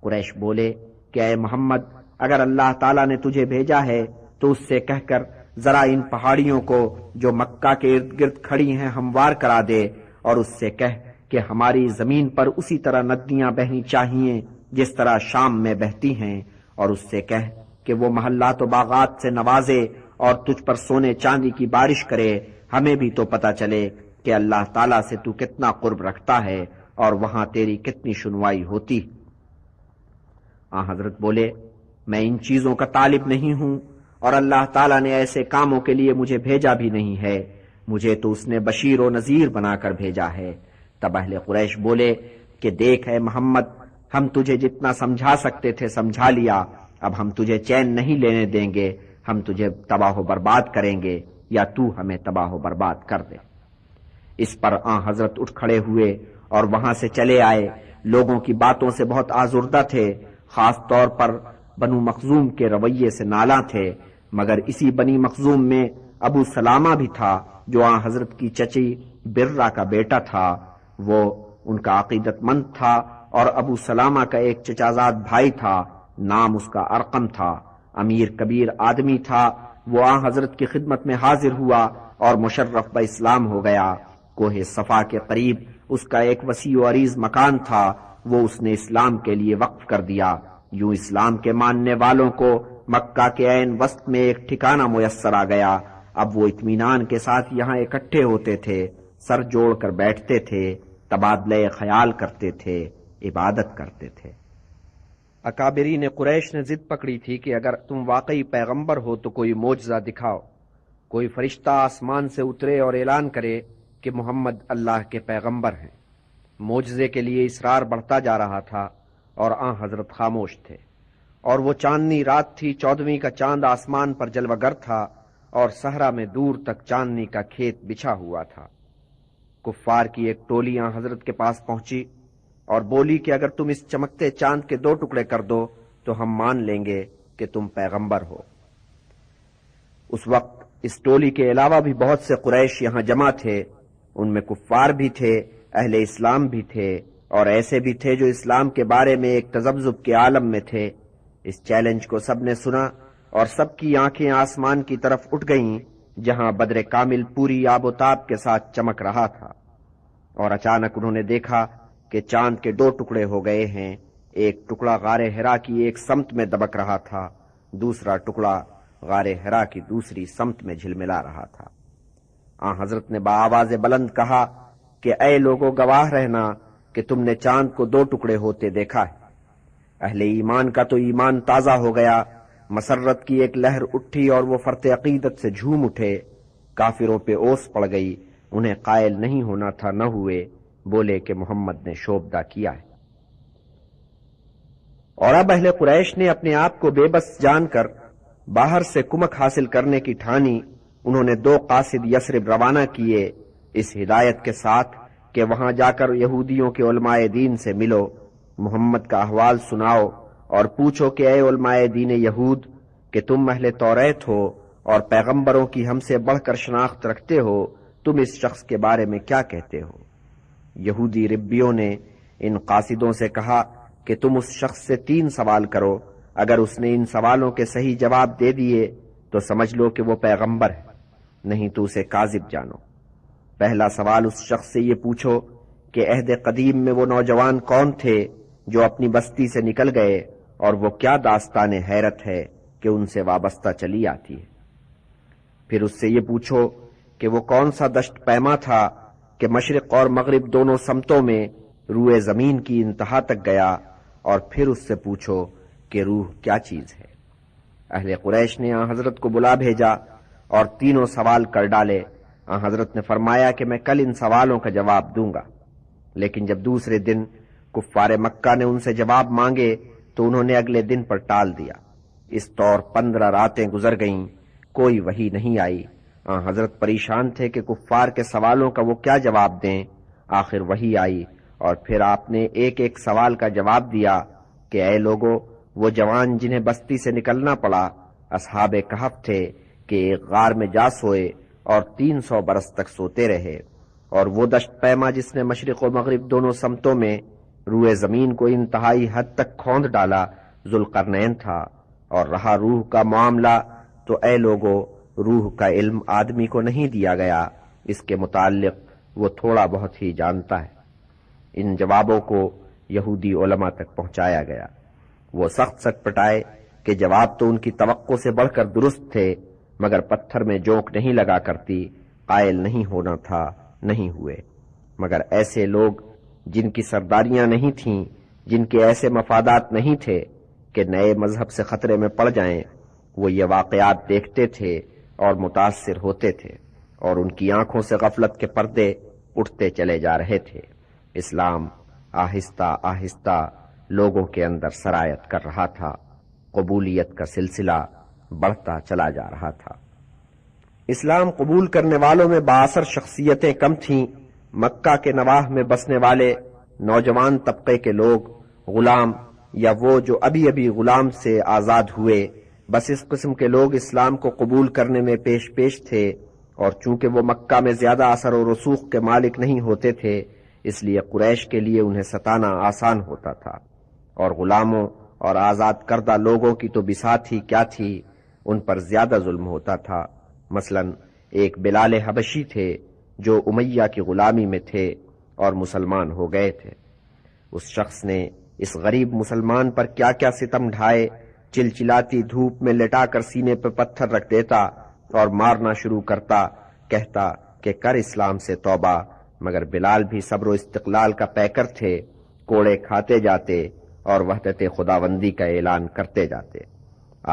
قریش بولے کہ اے محمد، اگر اللہ تعالیٰ نے تجھے بھیجا ہے تو اس سے کہہ کر ذرا ان پہاڑیوں کو جو مکہ کے ارد گرد کھڑی ہیں ہموار کرا دے، اور اس سے کہہ کہ ہماری زمین پر اسی طرح ندیاں بہنی چاہیے جس طرح شام میں بہتی ہیں، اور اس سے کہہ کہ وہ محلات و باغات سے نوازے اور تجھ پر سونے چاندی کی بارش کرے، ہمیں بھی تو پتہ چلے کہ اللہ تعالیٰ سے تو کتنا قرب رکھتا ہے اور وہاں تیری کتنی شنوائی ہوتی۔ حضرت بولے میں ان چیزوں کا طالب نہیں ہوں، اور اللہ تعالیٰ نے ایسے کاموں کے لیے مجھے بھیجا بھی نہیں ہے، مجھے تو اس نے بشیر و نذیر بنا کر بھیجا ہے۔ تب اہل قریش بولے کہ دیکھ اے محمد، ہم تجھے جتنا سمجھا سکتے تھے سمجھا لیا، اب ہم تجھے چین نہیں لینے دیں گے، ہم تجھے تباہ و برباد کریں گے یا تو ہمیں تباہ و برباد کر دے۔ اس پر حضرت اٹھ کھڑے ہوئے اور وہاں سے چلے آئے، لوگوں کی باتوں سے بہت آزردہ تھے، خاص طور پر بنو مخزوم کے رویے سے نالاں تھے، مگر اسی بنی مخزوم میں ابو سلامہ بھی تھا جو حضرت کی چچی برہ کا بیٹا تھا، وہ ان کا عقیدت مند تھا، اور ابو سلامہ کا ایک چچازاد بھائی تھا، نام اس کا ارقم تھا، امیر کبیر آدمی تھا، وہ حضرت کی خدمت میں حاضر ہوا اور مشرف با اسلام ہو گیا۔ کوہ صفا کے قریب اس کا ایک وسیع و عریض مکان تھا، وہ اس نے اسلام کے لیے وقف کر دیا، یوں اسلام کے ماننے والوں کو مکہ کے عین وسط میں ایک ٹھکانہ میسر آ گیا۔ اب وہ اطمینان کے ساتھ یہاں اکٹھے ہوتے تھے، سر جوڑ کر بیٹھتے تھے، تبادلہ خیال کرتے تھے، عبادت کرتے تھے۔ اکابرین قریش نے ضد پکڑی تھی کہ اگر تم واقعی پیغمبر ہو تو کوئی معجزہ دکھاؤ، کوئی فرشتہ آسمان سے اترے اور اعلان کرے کہ محمد اللہ کے پیغمبر ہیں۔ معجزے کے لیے اصرار بڑھتا جا رہا تھا اور حضرت خاموش تھے، اور وہ چاندنی رات تھی، 14ویں کا چاند آسمان پر جلوہ گر تھا، اور صحرا میں دور تک چاندنی کا کھیت بچھا ہوا تھا۔ کفار کی ایک ٹولی حضرت کے پاس پہنچی اور بولی کہ اگر تم اس چمکتے چاند کے 2 ٹکڑے کر دو تو ہم مان لیں گے کہ تم پیغمبر ہو۔ اس وقت اس ٹولی کے علاوہ بھی بہت سے قریش یہاں جمع تھے، ان میں کفار بھی تھے، اہل اسلام بھی تھے، اور ایسے بھی تھے جو اسلام کے بارے میں ایک تذبذب کے عالم میں تھے۔ اس چیلنج کو سب نے سنا اور سب کی آنکھیں آسمان کی طرف اٹھ گئیں جہاں بدر کامل پوری آب و تاب کے ساتھ چمک رہا تھا، اور اچانک انہوں نے دیکھا کہ چاند کے 2 ٹکڑے ہو گئے ہیں، ایک ٹکڑا غار حرا کی ایک سمت میں دبک رہا تھا، دوسرا ٹکڑا غار حرا کی دوسری سمت میں جھلملا رہا تھا۔ حضرت نے بآواز بلند کہا کہ اے لوگوں، گواہ رہنا کہ تم نے چاند کو 2 ٹکڑے ہوتے دیکھا ہے۔ اہل ایمان کا تو ایمان تازہ ہو گیا، مسرت کی ایک لہر اٹھی اور وہ فرط عقیدت سے جھوم اٹھے، کافروں پہ اوس پڑ گئی، انہیں قائل نہیں ہونا تھا، نہ ہوئے، بولے کہ محمد نے شوبدہ کیا ہے۔ اور اب اہل قریش نے اپنے آپ کو بے بس جان کر باہر سے کمک حاصل کرنے کی ٹھانی، انہوں نے 2 قاصد یثرب روانہ کیے، اس ہدایت کے ساتھ کہ وہاں جا کر یہودیوں کے علماء دین سے ملو، محمد کا احوال سناؤ اور پوچھو کہ اے علماء دین یہود، کہ تم اہل توریت ہو اور پیغمبروں کی ہم سے بڑھ کر شناخت رکھتے ہو، تم اس شخص کے بارے میں کیا کہتے ہو؟ یہودی ربیوں نے ان قاصدوں سے کہا کہ تم اس شخص سے 3 سوال کرو، اگر اس نے ان سوالوں کے صحیح جواب دے دیے تو سمجھ لو کہ وہ پیغمبر ہے، نہیں تو اسے کاذب جانو۔ پہلا سوال اس شخص سے یہ پوچھو کہ عہد قدیم میں وہ نوجوان کون تھے جو اپنی بستی سے نکل گئے، اور وہ کیا داستان حیرت ہے کہ ان سے وابستہ چلی آتی ہے۔ پھر اس سے یہ پوچھو کہ وہ کون سا دشت پیما تھا کہ مشرق اور مغرب دونوں سمتوں میں روئے زمین کی انتہا تک گیا، اور پھر اس سے پوچھو کہ روح کیا چیز ہے۔ اہل قریش نے حضرت کو بلا بھیجا اور 3 سوال کر ڈالے۔ حضرت نے فرمایا کہ میں کل ان سوالوں کا جواب دوں گا، لیکن جب دوسرے دن کفار مکہ نے ان سے جواب مانگے تو انہوں نے اگلے دن پر ٹال دیا۔ اس طور 15 راتیں گزر گئیں، کوئی وحی نہیں آئی۔ حضرت پریشان تھے کہ کفار کے سوالوں کا وہ کیا جواب دیں۔ آخر وحی آئی اور پھر آپ نے ایک ایک سوال کا جواب دیا کہ اے لوگو، وہ جوان جنہیں بستی سے نکلنا پڑا اصحاب کہف تھے کہ ایک غار میں جا سوئے اور 300 برس تک سوتے رہے، اور وہ دشت پیما جس نے مشرق و مغرب دونوں سمتوں میں روئے زمین کو انتہائی حد تک کھوند ڈالا ذوالقرنین تھا، اور رہا روح کا معاملہ تو اے لوگو، روح کا علم آدمی کو نہیں دیا گیا، اس کے متعلق وہ تھوڑا بہت ہی جانتا ہے۔ ان جوابوں کو یہودی علماء تک پہنچایا گیا۔ وہ سخت سٹ پٹائے کہ جواب تو ان کی توقع سے بڑھ کر درست تھے، مگر پتھر میں جونک نہیں لگا کرتی، قائل نہیں ہونا تھا، نہیں ہوئے۔ مگر ایسے لوگ جن کی سرداریاں نہیں تھیں، جن کے ایسے مفادات نہیں تھے کہ نئے مذہب سے خطرے میں پڑ جائیں، وہ یہ واقعات دیکھتے تھے اور متاثر ہوتے تھے، اور ان کی آنکھوں سے غفلت کے پردے اٹھتے چلے جا رہے تھے۔ اسلام آہستہ آہستہ لوگوں کے اندر سرایت کر رہا تھا، قبولیت کا سلسلہ بڑھتا چلا جا رہا تھا۔ اسلام قبول کرنے والوں میں بااثر شخصیتیں کم تھیں۔ مکہ کے نواح میں بسنے والے نوجوان طبقے کے لوگ، غلام یا وہ جو ابھی ابھی غلام سے آزاد ہوئے، بس اس قسم کے لوگ اسلام کو قبول کرنے میں پیش تھے، اور چونکہ وہ مکہ میں زیادہ اثر و رسوخ کے مالک نہیں ہوتے تھے، اس لیے قریش کے لیے انہیں ستانا آسان ہوتا تھا، اور غلاموں اور آزاد کردہ لوگوں کی تو بساط ہی کیا تھی، ان پر زیادہ ظلم ہوتا تھا۔ مثلا ایک بلال حبشی تھے جو امیہ کی غلامی میں تھے اور مسلمان ہو گئے تھے۔ اس شخص نے اس غریب مسلمان پر کیا کیا ستم ڈھائے، چلچلاتی دھوپ میں لٹا کر سینے پہ پتھر رکھ دیتا اور مارنا شروع کرتا، کہتا کہ کر اسلام سے توبہ، مگر بلال بھی صبر و استقلال کا پیکر تھے، کوڑے کھاتے جاتے اور وحدت خداوندی کا اعلان کرتے جاتے۔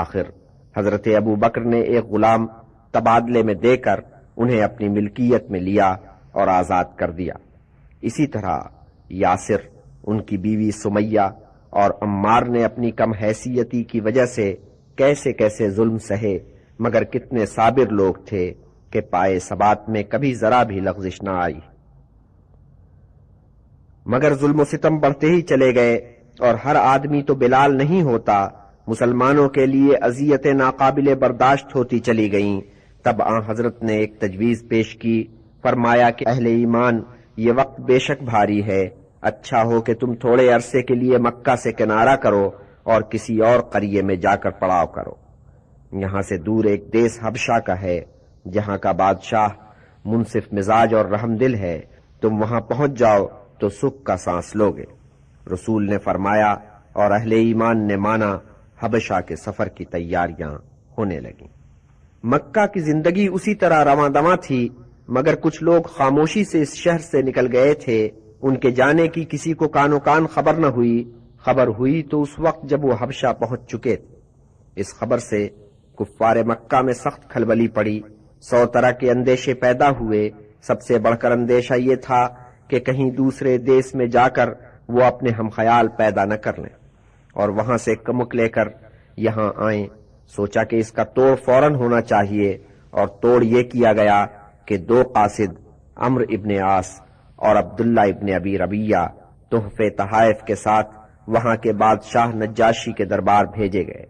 آخر حضرت ابو بکر نے ایک غلام تبادلے میں دے کر انہیں اپنی ملکیت میں لیا اور آزاد کر دیا۔ اسی طرح یاسر، ان کی بیوی سمیہ اور عمار نے اپنی کم حیثیتی کی وجہ سے کیسے کیسے ظلم سہے، مگر کتنے صابر لوگ تھے کہ پائے ثبات میں کبھی ذرا بھی لغزش نہ آئی۔ مگر ظلم و ستم بڑھتے ہی چلے گئے، اور ہر آدمی تو بلال نہیں ہوتا، مسلمانوں کے لیے اذیتیں ناقابل برداشت ہوتی چلی گئیں۔ تب آن حضرت نے ایک تجویز پیش کی، فرمایا کہ اہل ایمان، یہ وقت بے شک بھاری ہے، اچھا ہو کہ تم تھوڑے عرصے کے لیے مکہ سے کنارہ کرو اور کسی اور قریے میں جا کر پڑاؤ کرو۔ یہاں سے دور ایک دیس حبشہ کا ہے، جہاں کا بادشاہ منصف مزاج اور رحم دل ہے، تم وہاں پہنچ جاؤ تو سکھ کا سانس لوگے۔ رسول نے فرمایا اور اہل ایمان نے مانا، حبشہ کے سفر کی تیاریاں ہونے لگیں۔ مکہ کی زندگی اسی طرح رواں دواں تھی، مگر کچھ لوگ خاموشی سے اس شہر سے نکل گئے تھے، ان کے جانے کی کسی کو کانو کان خبر نہ ہوئی۔ خبر ہوئی تو اس وقت جب وہ حبشہ پہنچ چکے تھے۔ اس خبر سے کفار مکہ میں سخت کھلبلی پڑی، 100 طرح کے اندیشے پیدا ہوئے۔ سب سے بڑھ کر اندیشہ یہ تھا کہ کہیں دوسرے دیس میں جا کر وہ اپنے ہم خیال پیدا نہ کر لیں اور وہاں سے کمک لے کر یہاں آئیں۔ سوچا کہ اس کا توڑ فوراً ہونا چاہیے، اور توڑ یہ کیا گیا کہ 2 قاصد، عمرو ابن عاص اور عبداللہ ابن ابی ربیہ، تحفے تحائف کے ساتھ وہاں کے بادشاہ نجاشی کے دربار بھیجے گئے۔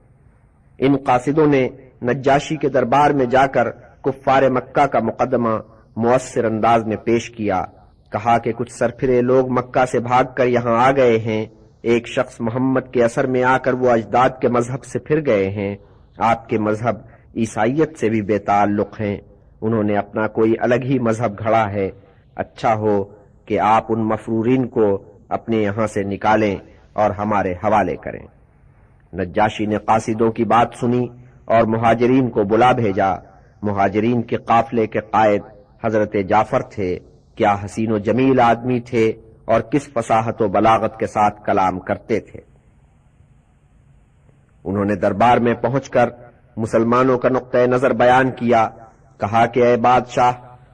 ان قاصدوں نے نجاشی کے دربار میں جا کر کفار مکہ کا مقدمہ مؤثر انداز میں پیش کیا۔ کہا کہ کچھ سرپھرے لوگ مکہ سے بھاگ کر یہاں آ گئے ہیں، ایک شخص محمد کے اثر میں آ کر وہ اجداد کے مذہب سے پھر گئے ہیں، آپ کے مذہب عیسائیت سے بھی بے تعلق ہیں، انہوں نے اپنا کوئی الگ ہی مذہب گھڑا ہے، اچھا ہو کہ آپ ان مفرورین کو اپنے یہاں سے نکالیں اور ہمارے حوالے کریں۔ نجاشی نے قاصدوں کی بات سنی اور مہاجرین کو بلا بھیجا۔ مہاجرین کے قافلے کے قائد حضرت جعفر تھے۔ کیا حسین و جمیل آدمی تھے اور کس فصاحت و بلاغت کے ساتھ کلام کرتے تھے۔ انہوں نے دربار میں پہنچ کر مسلمانوں کا نقطۂ نظر بیان کیا۔ کہا کہ اے بادشاہ،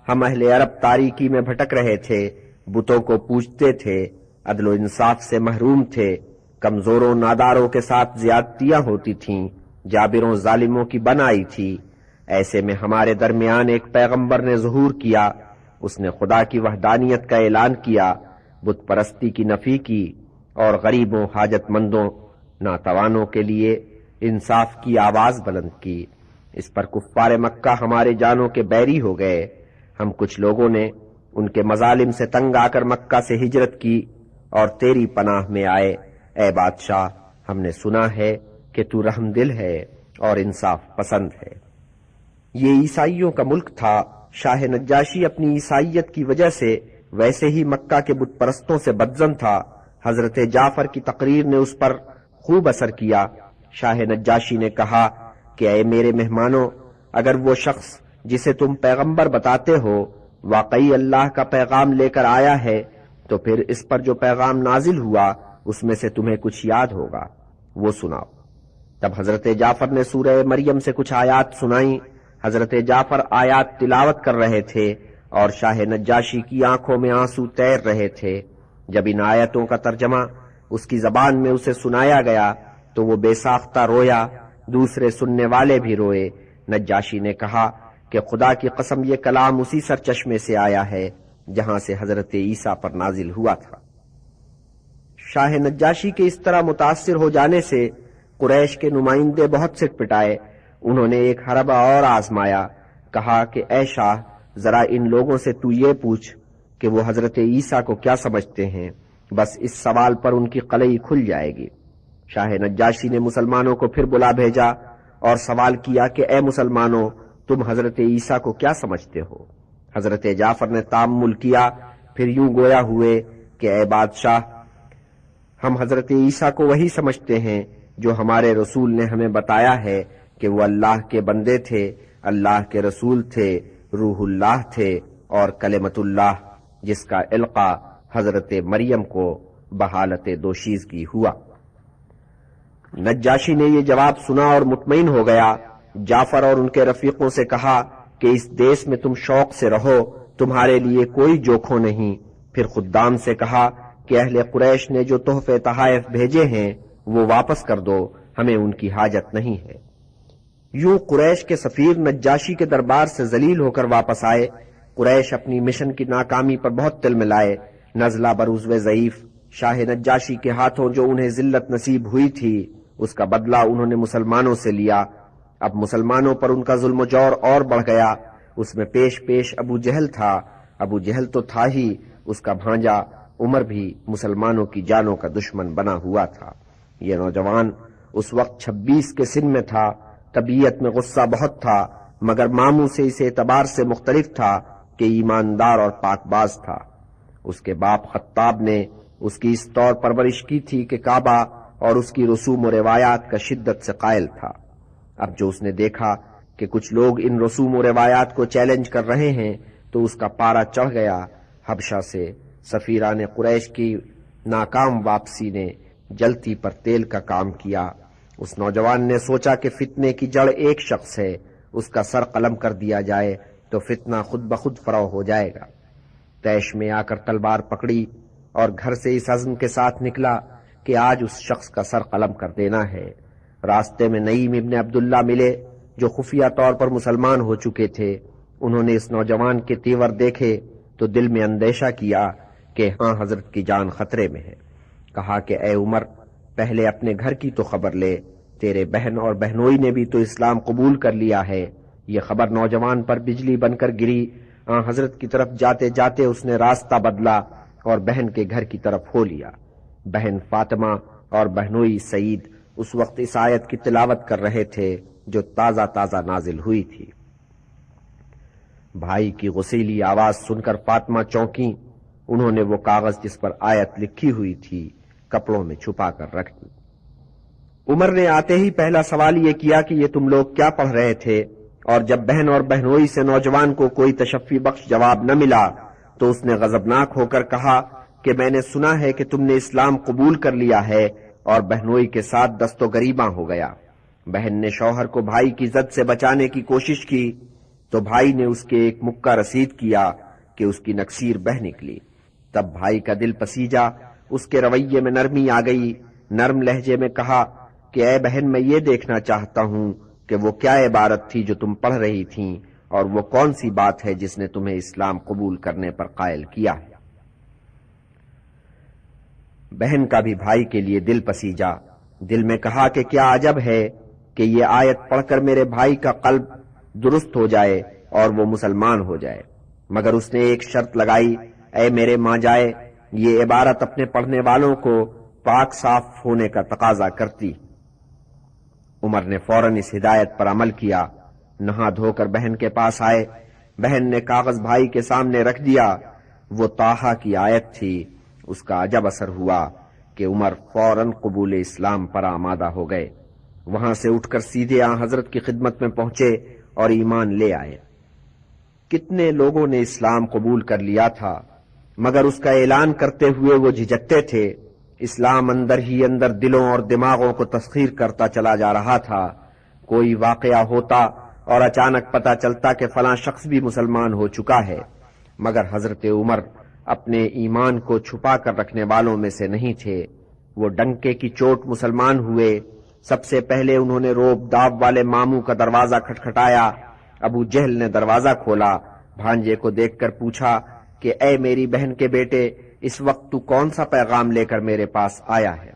ہم اہل عرب تاریکی میں بھٹک رہے تھے، بتوں کو پوجتے تھے، عدل و انصاف سے محروم تھے، کمزوروں ناداروں کے ساتھ زیادتیاں ہوتی تھیں، جابروں ظالموں کی بن آئی تھی۔ ایسے میں ہمارے درمیان ایک پیغمبر نے ظہور کیا، اس نے خدا کی وحدانیت کا اعلان کیا، بت پرستی کی نفی کی، اور غریبوں، حاجت مندوں، ناتوانوں کے لیے انصاف کی آواز بلند کی۔ اس پر کفار مکہ ہمارے جانوں کے بیری ہو گئے۔ ہم کچھ لوگوں نے ان کے مظالم سے تنگ آ کر مکہ سے ہجرت کی اور تیری پناہ میں آئے۔ اے بادشاہ، ہم نے سنا ہے کہ تو رحم دل ہے اور انصاف پسند ہے۔ یہ عیسائیوں کا ملک تھا۔ شاہ نجاشی اپنی عیسائیت کی وجہ سے ویسے ہی مکہ کے بت پرستوں سے بدظن تھا۔ حضرت جعفر کی تقریر نے اس پر خوب اثر کیا۔ شاہ نجاشی نے کہا کہ اے میرے مہمانوں، اگر وہ شخص جسے تم پیغمبر بتاتے ہو واقعی اللہ کا پیغام لے کر آیا ہے تو پھر اس پر جو پیغام نازل ہوا اس میں سے تمہیں کچھ یاد ہوگا، وہ سناؤ۔ تب حضرت جعفر نے سورہ مریم سے کچھ آیات سنائیں۔ حضرت جعفر آیات تلاوت کر رہے تھے اور شاہ نجاشی کی آنکھوں میں آنسو تیر رہے تھے۔ جب ان آیتوں کا ترجمہ اس کی زبان میں اسے سنایا گیا تو وہ بے ساختہ رویا، دوسرے سننے والے بھی روئے۔ نجاشی نے کہا کہ خدا کی قسم یہ کلام اسی سرچشمے سے آیا ہے جہاں سے حضرت عیسیٰ پر نازل ہوا تھا۔ شاہ نجاشی کے اس طرح متاثر ہو جانے سے قریش کے نمائندے بہت سٹ پٹائے۔ انہوں نے ایک حربہ اور آزمایا، کہا کہ اے شاہ، ذرا ان لوگوں سے تو یہ پوچھ کہ وہ حضرت عیسیٰ کو کیا سمجھتے ہیں، بس اس سوال پر ان کی قلعی کھل جائے گی۔ شاہ نجاشی نے مسلمانوں کو پھر بلا بھیجا اور سوال کیا کہ اے مسلمانوں، تم حضرت عیسیٰ کو کیا سمجھتے ہو؟ حضرت جعفر نے تامل کیا، پھر یوں گویا ہوئے کہ اے بادشاہ، ہم حضرت عیسیٰ کو وہی سمجھتے ہیں جو ہمارے رسول نے ہمیں بتایا ہے کہ وہ اللہ کے بندے تھے، اللہ کے رسول تھے، روح اللہ تھے اور کلمت اللہ، جس کا القاء حضرت مریم کو بحالت دوشیزگی ہوا۔ نجاشی نے یہ جواب سنا اور مطمئن ہو گیا۔ جعفر اور ان کے رفیقوں سے کہا کہ اس دیس میں تم شوق سے رہو، تمہارے لیے کوئی جوکھو نہیں۔ پھر خدام سے کہا کہ اہل قریش نے جو تحفے تحائف بھیجے ہیں وہ واپس کر دو، ہمیں ان کی حاجت نہیں ہے۔ یوں قریش کے سفیر نجاشی کے دربار سے ذلیل ہو کر واپس آئے۔ قریش اپنی مشن کی ناکامی پر بہت تل ملائے۔ نزلہ برعضو ضعیف، شاہ نجاشی کے ہاتھوں جو انہیں ذلت نصیب ہوئی تھی اس کا بدلہ انہوں نے مسلمانوں سے لیا۔ اب مسلمانوں پر ان کا ظلم و جور اور بڑھ گیا۔ اس میں پیش پیش ابو جہل تھا۔ ابو جہل تو تھا ہی، اس کا بھانجا عمر بھی مسلمانوں کی جانوں کا دشمن بنا ہوا تھا۔ یہ نوجوان اس وقت 26 کے سن میں تھا۔ طبیعت میں غصہ بہت تھا، مگر ماموں سے اس اعتبار سے مختلف تھا کہ ایماندار اور پاک باز تھا۔ اس کے باپ خطاب نے اس کی اس طور پرورش کی تھی کہ کعبہ اور اس کی رسوم و روایات کا شدت سے قائل تھا۔ اب جو اس نے دیکھا کہ کچھ لوگ ان رسوم و روایات کو چیلنج کر رہے ہیں تو اس کا پارا چڑھ گیا۔ حبشہ سے سفیران قریش کی ناکام واپسی نے جلتی پر تیل کا کام کیا۔ اس نوجوان نے سوچا کہ فتنے کی جڑ ایک شخص ہے، اس کا سر قلم کر دیا جائے تو فتنہ خود بخود فروغ ہو جائے گا۔ طیش میں آ کر تلوار پکڑی اور گھر سے اس عزم کے ساتھ نکلا کہ آج اس شخص کا سر قلم کر دینا ہے۔ راستے میں نعیم ابن عبداللہ ملے جو خفیہ طور پر مسلمان ہو چکے تھے۔ انہوں نے اس نوجوان کے تیور دیکھے تو دل میں اندیشہ کیا کہ ہاں حضرت کی جان خطرے میں ہے۔ کہا کہ اے عمر، پہلے اپنے گھر کی تو خبر لے، تیرے بہن اور بہنوئی نے بھی تو اسلام قبول کر لیا ہے۔ یہ خبر نوجوان پر بجلی بن کر گری۔ حضرت کی طرف جاتے جاتے اس نے راستہ بدلا اور بہن کے گھر کی طرف ہو لیا۔ بہن فاطمہ اور بہنوئی سعید اس وقت اس آیت کی تلاوت کر رہے تھے جو تازہ تازہ نازل ہوئی تھی۔ بھائی کی غسیلی آواز سن کر فاطمہ چونکی۔ انہوں نے وہ کاغذ جس پر آیت لکھی ہوئی تھی کپڑوں میں چھپا کر رکھ دی۔ عمر نے آتے ہی پہلا سوال یہ کیا کہ یہ تم لوگ کیا پڑھ رہے تھے؟ اور جب بہن اور بہنوئی سے نوجوان کو کوئی تشفی بخش جواب نہ ملا تو اس نے غضبناک ہو کر کہا کہ میں نے سنا ہے کہ تم نے اسلام قبول کر لیا ہے، اور بہنوئی کے ساتھ دست و گریباں ہو گیا۔ بہن نے شوہر کو بھائی کی زد سے بچانے کی کوشش کی تو بھائی نے اس کے ایک مکہ رسید کیا کہ اس کی نکسیر بہہ نکلی۔ تب بھائی کا دل پسیجا، اس کے رویے میں نرمی آ گئی۔ نرم لہجے میں کہا کہ اے بہن، میں یہ دیکھنا چاہتا ہوں کہ وہ کیا عبارت تھی جو تم پڑھ رہی تھیں، اور وہ کون سی بات ہے جس نے تمہیں اسلام قبول کرنے پر قائل کیا ہے۔ بہن کا بھی بھائی کے لیے دل پسیجا۔ دل میں کہا کہ کیا عجب ہے کہ یہ آیت پڑھ کر میرے بھائی کا قلب درست ہو جائے اور وہ مسلمان ہو جائے۔ مگر اس نے ایک شرط لگائی، اے میرے ماں جائے، یہ عبارت اپنے پڑھنے والوں کو پاک صاف ہونے کا تقاضا کرتی۔ عمر نے فوراً اس ہدایت پر عمل کیا، نہا دھو کر بہن کے پاس آئے۔ بہن نے کاغذ بھائی کے سامنے رکھ دیا، وہ طٰہٰ کی آیت تھی۔ اس کا عجب اثر ہوا کہ عمر فوراً قبول اسلام پر آمادہ ہو گئے۔ وہاں سے اٹھ کر سیدھے حضرت کی خدمت میں پہنچے اور ایمان لے آئے۔ کتنے لوگوں نے اسلام قبول کر لیا تھا، مگر اس کا اعلان کرتے ہوئے وہ جھجکتے تھے۔ اسلام اندر ہی اندر دلوں اور دماغوں کو تسخیر کرتا چلا جا رہا تھا۔ کوئی واقعہ ہوتا اور اچانک پتہ چلتا کہ فلاں شخص بھی مسلمان ہو چکا ہے، مگر حضرت عمر اپنے ایمان کو چھپا کر رکھنے والوں میں سے نہیں تھے۔ وہ ڈنکے کی چوٹ مسلمان ہوئے۔ سب سے پہلے انہوں نے روب داب والے ماموں کا دروازہ کھٹکھٹایا۔ ابو جہل نے دروازہ کھولا، بھانجے کو دیکھ کر پوچھا کہ اے میری بہن کے بیٹے، اس وقت تو کون سا پیغام لے کر میرے پاس آیا ہے؟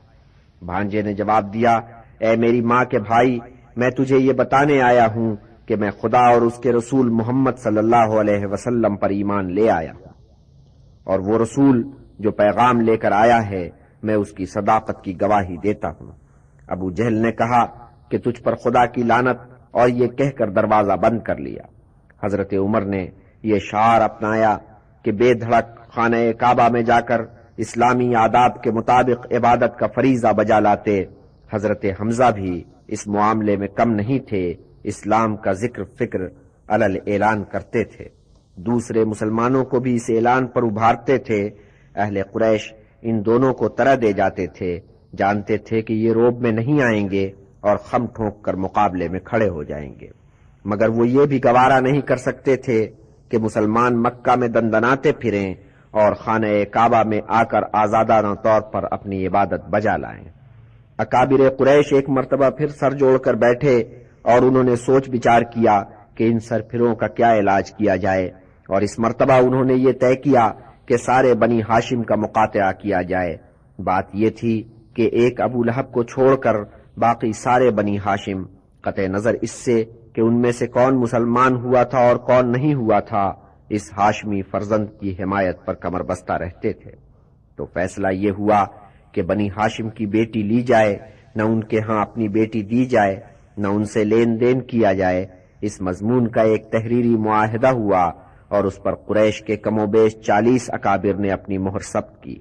بھانجے نے جواب دیا، اے میری ماں کے بھائی، میں تجھے یہ بتانے آیا ہوں کہ میں خدا اور اس کے رسول محمد صلی اللہ علیہ وسلم پر ایمان لے آیا ہوں، اور وہ رسول جو پیغام لے کر آیا ہے میں اس کی صداقت کی گواہی دیتا ہوں۔ ابو جہل نے کہا کہ تجھ پر خدا کی لعنت، اور یہ کہہ کر دروازہ بند کر لیا۔ حضرت عمر نے یہ شعار اپنایا کہ بے دھڑک خانہ کعبہ میں جا کر اسلامی آداب کے مطابق عبادت کا فریضہ بجا لاتے۔ حضرت حمزہ بھی اس معاملے میں کم نہیں تھے، اسلام کا ذکر فکر علل اعلان کرتے تھے، دوسرے مسلمانوں کو بھی اس اعلان پر ابھارتے تھے۔ اہل قریش ان دونوں کو طرح دے جاتے تھے، جانتے تھے کہ یہ روب میں نہیں آئیں گے اور خم ٹھونک کر مقابلے میں کھڑے ہو جائیں گے، مگر وہ یہ بھی گوارا نہیں کر سکتے تھے کہ مسلمان مکہ میں دندناتے پھریں اور خانہ کعبہ میں آ کر آزادانہ طور پر اپنی عبادت بجا لائیں۔ اکابر قریش ایک مرتبہ پھر سر جوڑ کر بیٹھے اور انہوں نے سوچ بچار کیا کہ ان سرپھروں کا کیا علاج کیا جائے، اور اس مرتبہ انہوں نے یہ طے کیا کہ سارے بنی ہاشم کا مقاطعہ کیا جائے۔ بات یہ تھی کہ ایک ابو لہب کو چھوڑ کر باقی سارے بنی ہاشم، قطع نظر اس سے کہ ان میں سے کون مسلمان ہوا تھا اور کون نہیں ہوا تھا، اس ہاشمی فرزند کی حمایت پر کمر بستہ رہتے تھے۔ تو فیصلہ یہ ہوا کہ بنی ہاشم کی بیٹی لی جائے، نہ ان کے ہاں اپنی بیٹی دی جائے، نہ ان سے لین دین کیا جائے۔ اس مضمون کا ایک تحریری معاہدہ ہوا اور اس پر قریش کے کم و بیش 40 اکابر نے اپنی مہر ثبت کی۔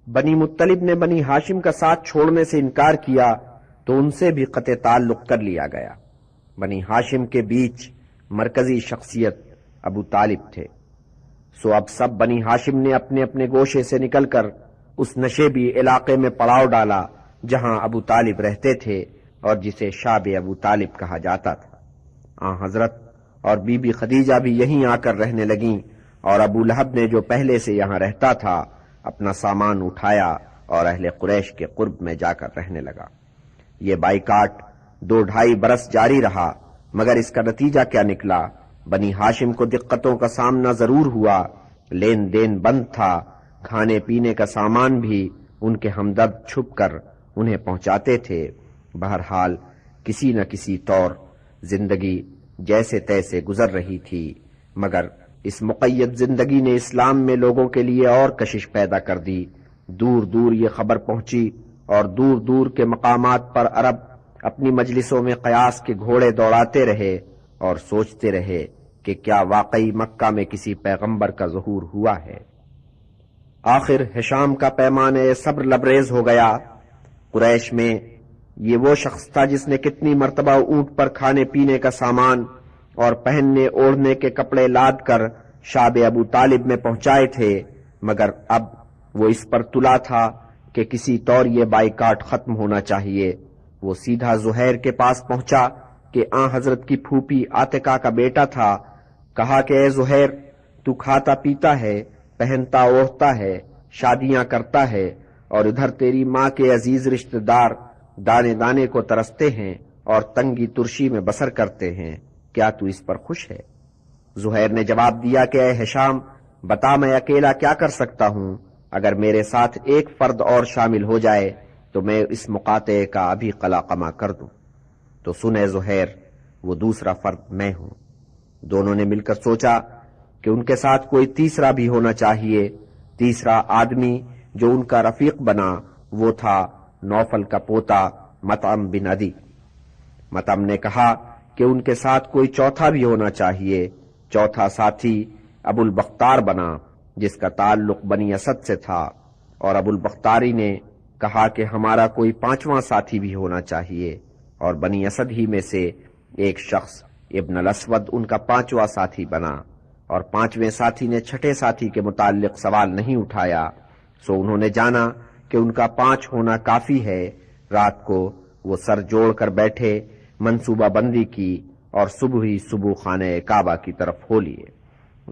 بنی مطلب نے بنی ہاشم کا ساتھ چھوڑنے سے انکار کیا تو ان سے بھی قطع تعلق کر لیا گیا۔ بنی ہاشم کے بیچ مرکزی شخصیت ابو طالب تھے، سو اب سب بنی ہاشم نے اپنے اپنے گوشے سے نکل کر اس نشیبی علاقے میں پڑاؤ ڈالا جہاں ابو طالب رہتے تھے اور جسے شاب ابو طالب کہا جاتا تھا۔ حضرت اور بی بی خدیجہ بھی یہیں آ کر رہنے لگیں، اور ابو لہب نے جو پہلے سے یہاں رہتا تھا اپنا سامان اٹھایا اور اہل قریش کے قرب میں جا کر رہنے لگا۔ یہ بائیکاٹ 2-2.5 برس جاری رہا، مگر اس کا نتیجہ کیا نکلا؟ بنی ہاشم کو دقتوں کا سامنا ضرور ہوا، لین دین بند تھا، کھانے پینے کا سامان بھی ان کے ہمدرد چھپ کر انہیں پہنچاتے تھے۔ بہرحال کسی نہ کسی طور زندگی جیسے تیسے گزر رہی تھی، مگر اس مقید زندگی نے اسلام میں لوگوں کے لیے اور کشش پیدا کر دی۔ دور دور یہ خبر پہنچی اور دور دور کے مقامات پر عرب اپنی مجلسوں میں قیاس کے گھوڑے دوڑاتے رہے اور سوچتے رہے کہ کیا واقعی مکہ میں کسی پیغمبر کا ظہور ہوا ہے۔ آخر ہشام کا پیمانہ صبر لبریز ہو گیا۔ قریش میں یہ وہ شخص تھا جس نے کتنی مرتبہ اونٹ پر کھانے پینے کا سامان اور پہننے اوڑھنے کے کپڑے لاد کر شاب ابو طالب میں پہنچائے تھے، مگر اب وہ اس پر تلا تھا کہ کسی طور یہ بائیکاٹ ختم ہونا چاہیے۔ وہ سیدھا زہیر کے پاس پہنچا کہ حضرت کی پھوپھی عاتقہ کا بیٹا تھا۔ کہا کہ اے زہیر، تو کھاتا پیتا ہے، پہنتا اوڑھتا ہے، شادیاں کرتا ہے، اور ادھر تیری ماں کے عزیز رشتہ دار دانے دانے کو ترستے ہیں اور تنگی ترشی میں بسر کرتے ہیں، کیا تو اس پر خوش ہے؟ زہیر نے جواب دیا کہ اے ہشام، بتا میں اکیلا کیا کر سکتا ہوں؟ اگر میرے ساتھ ایک فرد اور شامل ہو جائے تو میں اس مقاطعے کا ابھی قلاقمہ کر دوں۔ تو سنے زہیر، وہ دوسرا فرد میں ہوں۔ دونوں نے مل کر سوچا کہ ان کے ساتھ کوئی تیسرا بھی ہونا چاہیے، تیسرا آدمی جو ان کا رفیق بنا وہ تھا نوفل کا پوتا مطعم بن عدی۔ مطعم نے کہا کہ ان کے ساتھ کوئی چوتھا بھی ہونا چاہیے۔ چوتھا ساتھی ابو البختار بنا جس کا تعلق بنی اسد سے تھا، اور ابو البختاری نے کہا کہ ہمارا کوئی پانچواں ساتھی بھی ہونا چاہیے، اور بنی اسد ہی میں سے ایک شخص ابن الاسود ان کا پانچواں ساتھی بنا، اور پانچویں ساتھی نے چھٹے ساتھی کے متعلق سوال نہیں اٹھایا، سو انہوں نے جانا کہ ان کا 5 ہونا کافی ہے۔ رات کو وہ سر جوڑ کر بیٹھے، منصوبہ بندی کی، اور صبح ہی صبح خانہ کعبہ کی طرف ہو لیے۔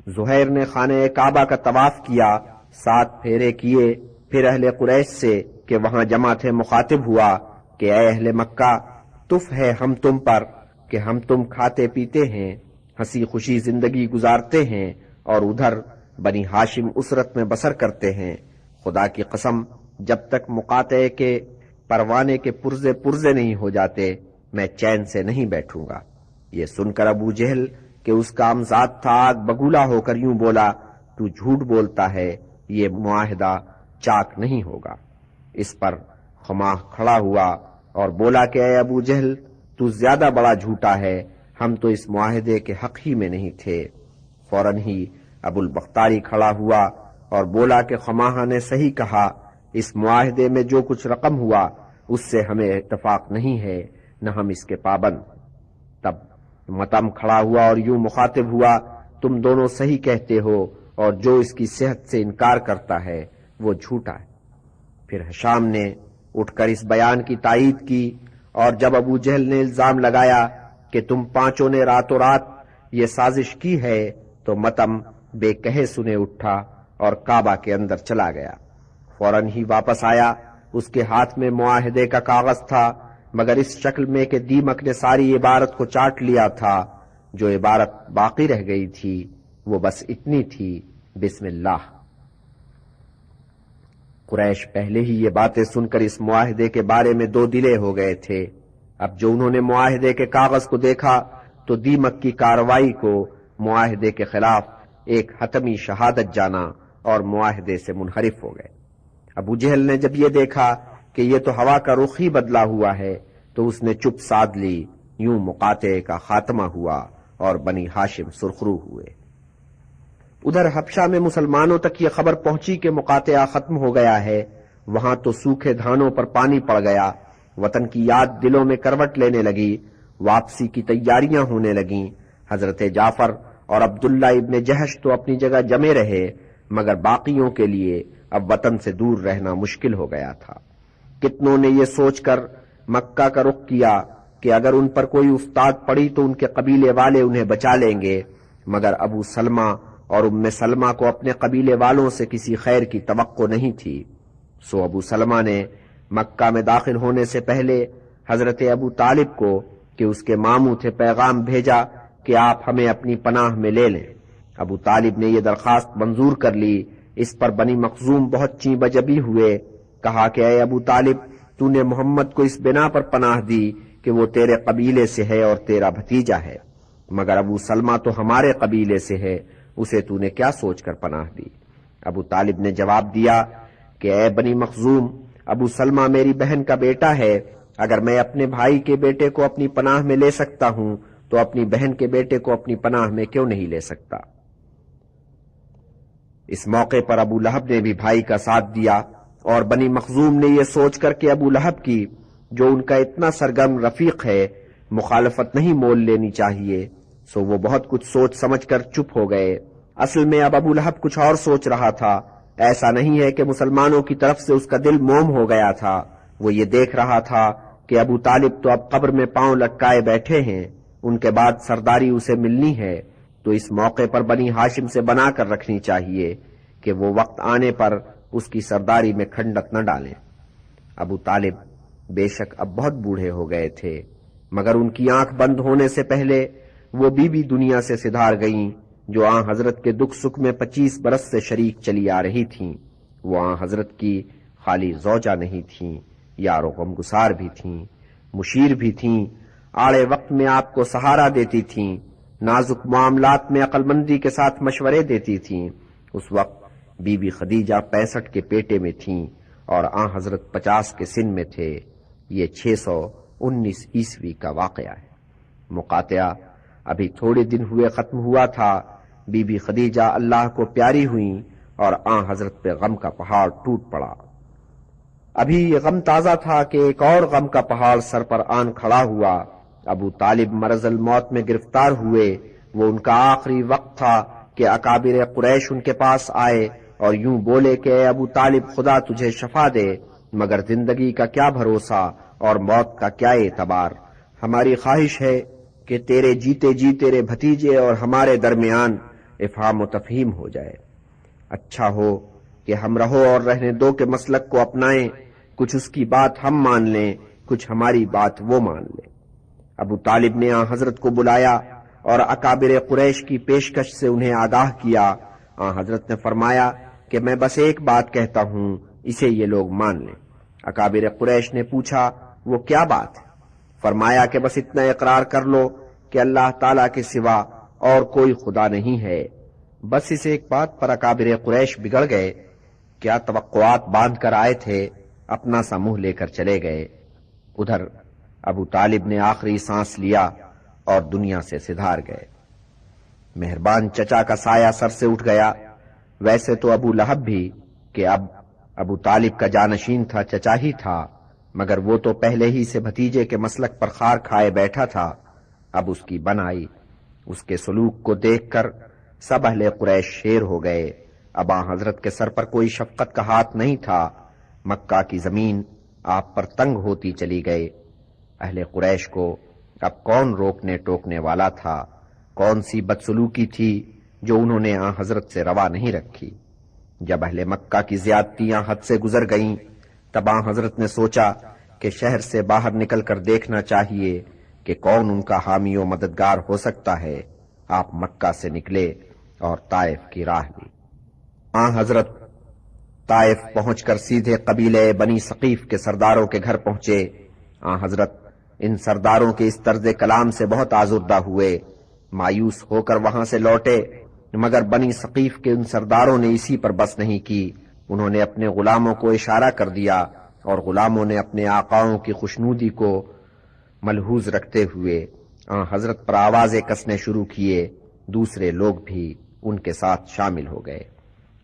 زہیر نے خانہ کعبہ کا طواف کیا، 7 پھیرے کیے، پھر اہل قریش سے کہ وہاں جمع تھے مخاطب ہوا کہ اے اہل مکہ، تف ہے ہم تم پر کہ ہم تم کھاتے پیتے ہیں، ہنسی خوشی زندگی گزارتے ہیں، اور ادھر بنی ہاشم اسرت میں بسر کرتے ہیں۔ خدا کی قسم جب تک مقاطعے کے پروانے کے پرزے نہیں ہو جاتے میں چین سے نہیں بیٹھوں گا۔ یہ سن کر ابو جہل کہ اس کا امزاد تھا آگ بگولا ہو کر یوں بولا، تو جھوٹ بولتا ہے، یہ معاہدہ چاک نہیں ہوگا۔ اس پر خماہ کھڑا ہوا اور بولا کہ اے ابو جہل، تو زیادہ بڑا جھوٹا ہے، ہم تو اس معاہدے کے حق ہی میں نہیں تھے۔ فوراً ہی ابو البختاری کھڑا ہوا اور بولا کہ خماہ نے صحیح کہا، اس معاہدے میں جو کچھ رقم ہوا اس سے ہمیں اتفاق نہیں ہے، نہ ہم اس کے پابند۔ تب مطعم کھڑا ہوا اور یوں مخاطب ہوا، تم دونوں صحیح کہتے ہو، اور جو اس کی صحت سے انکار کرتا ہے وہ جھوٹا ہے۔ پھر ہشام نے اٹھ کر اس بیان کی تائید کی، اور جب ابو جہل نے الزام لگایا کہ تم پانچوں نے راتوں رات یہ سازش کی ہے، تو مطعم بے کہے سنے اٹھا اور کعبہ کے اندر چلا گیا۔ فوراً ہی واپس آیا، اس کے ہاتھ میں معاہدے کا کاغذ تھا، مگر اس شکل میں کہ دیمک نے ساری عبارت کو چاٹ لیا تھا۔ جو عبارت باقی رہ گئی تھی وہ بس اتنی تھی، بسم اللہ۔ قریش پہلے ہی یہ باتیں سن کر اس معاہدے کے بارے میں دو دلے ہو گئے تھے۔ اب جو انہوں نے معاہدے کے کاغذ کو دیکھا تو دیمک کی کارروائی کو معاہدے کے خلاف ایک حتمی شہادت جانا اور معاہدے سے منحرف ہو گئے۔ ابو جہل نے جب یہ دیکھا کہ یہ تو ہوا کا رخ ہی بدلا ہوا ہے تو اس نے چپ سادھ لی۔ یوں مقاطعے کا خاتمہ ہوا اور بنی ہاشم سرخرو ہوئے۔ ادھر حبشہ میں مسلمانوں تک یہ خبر پہنچی کہ مقاطعہ ختم ہو گیا ہے۔ وہاں تو سوکھے دھانوں پر پانی پڑ گیا، وطن کی یاد دلوں میں کروٹ لینے لگی، واپسی کی تیاریاں ہونے لگیں۔ حضرت جعفر اور عبداللہ ابن جہش تو اپنی جگہ جمے رہے، مگر باقیوں کے لیے اب وطن سے دور رہنا مشکل ہو گیا تھا۔ کتنوں نے یہ سوچ کر مکہ کا رخ کیا کہ اگر ان پر کوئی افتاد پڑی تو ان کے قبیلے والے انہیں بچا لیں گے، مگر ابو سلمہ اور ام سلمہ کو اپنے قبیلے والوں سے کسی خیر کی توقع نہیں تھی۔ سو ابو سلمہ نے مکہ میں داخل ہونے سے پہلے حضرت ابو طالب کو کہ اس کے ماموں تھے پیغام بھیجا کہ آپ ہمیں اپنی پناہ میں لے لیں۔ ابو طالب نے یہ درخواست منظور کر لی۔ اس پر بنی مخزوم بہت چیں بجبی ہوئے، کہا کہ اے ابو طالب، تو نے محمد کو اس بنا پر پناہ دی کہ وہ تیرے قبیلے سے ہے اور تیرا بھتیجا ہے، مگر ابو سلمہ تو ہمارے قبیلے سے ہے، اسے تو نے کیا سوچ کر پناہ دی؟ ابو طالب نے جواب دیا کہ اے بنی مخزوم، ابو سلمہ میری بہن کا بیٹا ہے، اگر میں اپنے بھائی کے بیٹے کو اپنی پناہ میں لے سکتا ہوں تو اپنی بہن کے بیٹے کو اپنی پناہ میں کیوں نہیں لے سکتا؟ اس موقع پر ابو لہب نے بھی بھائی کا ساتھ دیا، اور بنی مخزوم نے یہ سوچ کر کہ ابو لہب کی جو ان کا اتنا سرگرم رفیق ہے مخالفت نہیں مول لینی چاہیے، سو وہ بہت کچھ سوچ سمجھ کر چپ ہو گئے۔ اصل میں اب ابو لہب کچھ اور سوچ رہا تھا۔ ایسا نہیں ہے کہ مسلمانوں کی طرف سے اس کا دل موم ہو گیا تھا، وہ یہ دیکھ رہا تھا کہ ابو طالب تو اب قبر میں پاؤں لٹکائے بیٹھے ہیں، ان کے بعد سرداری اسے ملنی ہے، تو اس موقع پر بنی ہاشم سے بنا کر رکھنی چاہیے کہ وہ وقت آنے پر اس کی سرداری میں کھنڈک نہ ڈالیں۔ ابو طالب بے شک اب بہت بوڑھے ہو گئے تھے، مگر ان کی آنکھ بند ہونے سے پہلے وہ بی دنیا سے سدھار گئیں جو آن حضرت کے دکھ سکھ میں 25 برس سے شریک چلی آ رہی تھیں۔ وہ آن حضرت کی خالی زوجہ نہیں تھیں، یار و غمگسار بھی تھیں، مشیر بھی تھیں، آڑے وقت میں آپ کو سہارا دیتی تھیں، نازک معاملات میں عقل مندی کے ساتھ مشورے دیتی تھیں۔ اس وقت بی بی خدیجہ 65 کے پیٹے میں تھیں اور آن حضرت 50 کے سن میں تھے۔ یہ 619 عیسوی کا واقعہ ہے۔ مقاطعہ ابھی تھوڑے دن ہوئے ختم ہوا تھا۔ بی بی خدیجہ اللہ کو پیاری ہوئیں اور آن حضرت پہ غم کا پہاڑ ٹوٹ پڑا۔ ابھی یہ غم تازہ تھا کہ ایک اور غم کا پہاڑ سر پر آن کھڑا ہوا۔ ابو طالب مرض الموت میں گرفتار ہوئے۔ وہ ان کا آخری وقت تھا کہ اکابر قریش ان کے پاس آئے اور یوں بولے کہ اے ابو طالب، خدا تجھے شفا دے، مگر زندگی کا کیا بھروسہ اور موت کا کیا اعتبار؟ ہماری خواہش ہے کہ تیرے جیتے جی تیرے بھتیجے اور ہمارے درمیان افہام و تفہیم ہو جائے۔ اچھا ہو کہ ہم رہو اور رہنے دو کے مسلک کو اپنائیں، کچھ اس کی بات ہم مان لیں، کچھ ہماری بات وہ مان لیں۔ ابو طالب نے آن حضرت کو بلایا اور اکابر قریش کی پیشکش سے انہیں آگاہ کیا۔ آن حضرت نے فرمایا کہ میں بس ایک بات کہتا ہوں، اسے یہ لوگ مان لیں۔ اکابر قریش نے پوچھا وہ کیا بات ہے؟ فرمایا کہ بس اتنا اقرار کر لو کہ اللہ تعالیٰ کے سوا اور کوئی خدا نہیں ہے۔ بس اس ایک بات پر اکابر قریش بگڑ گئے۔ کیا توقعات باندھ کر آئے تھے، اپنا سا منہ لے کر چلے گئے۔ ادھر ابو طالب نے آخری سانس لیا اور دنیا سے سدھار گئے۔ مہربان چچا کا سایہ سر سے اٹھ گیا۔ ویسے تو ابو لہب بھی کہ اب ابو طالب کا جانشین تھا، چچا ہی تھا، مگر وہ تو پہلے ہی سے بھتیجے کے مسلک پر خار کھائے بیٹھا تھا۔ اب اس کی بن آئی۔ اس کے سلوک کو دیکھ کر سب اہل قریش شیر ہو گئے۔ اب آن حضرت کے سر پر کوئی شفقت کا ہاتھ نہیں تھا۔ مکہ کی زمین آپ پر تنگ ہوتی چلی گئی۔ اہل قریش کو اب کون روکنے ٹوکنے والا تھا؟ کون سی بدسلوکی تھی جو انہوں نے آن حضرت سے روا نہیں رکھی؟ جب اہل مکہ کی زیادتیاں حد سے گزر گئیں، تب آن حضرت نے سوچا کہ شہر سے باہر نکل کر دیکھنا چاہیے کہ کون ان کا حامی و مددگار ہو سکتا ہے۔ آپ مکہ سے نکلے اور طائف کی راہ لی۔ آن حضرت طائف پہنچ کر سیدھے قبیلے بنی ثقیف کے سرداروں کے گھر پہنچے۔ آن حضرت ان سرداروں کے اس طرز کلام سے بہت آزردہ ہوئے، مایوس ہو کر وہاں سے لوٹے، مگر بنی ثقیف کے ان سرداروں نے اسی پر بس نہیں کی۔ انہوں نے اپنے غلاموں کو اشارہ کر دیا اور غلاموں نے اپنے آقاؤں کی خوشنودی کو ملحوظ رکھتے ہوئے آن حضرت پر آوازیں کسنے شروع کیے۔ دوسرے لوگ بھی ان کے ساتھ شامل ہو گئے۔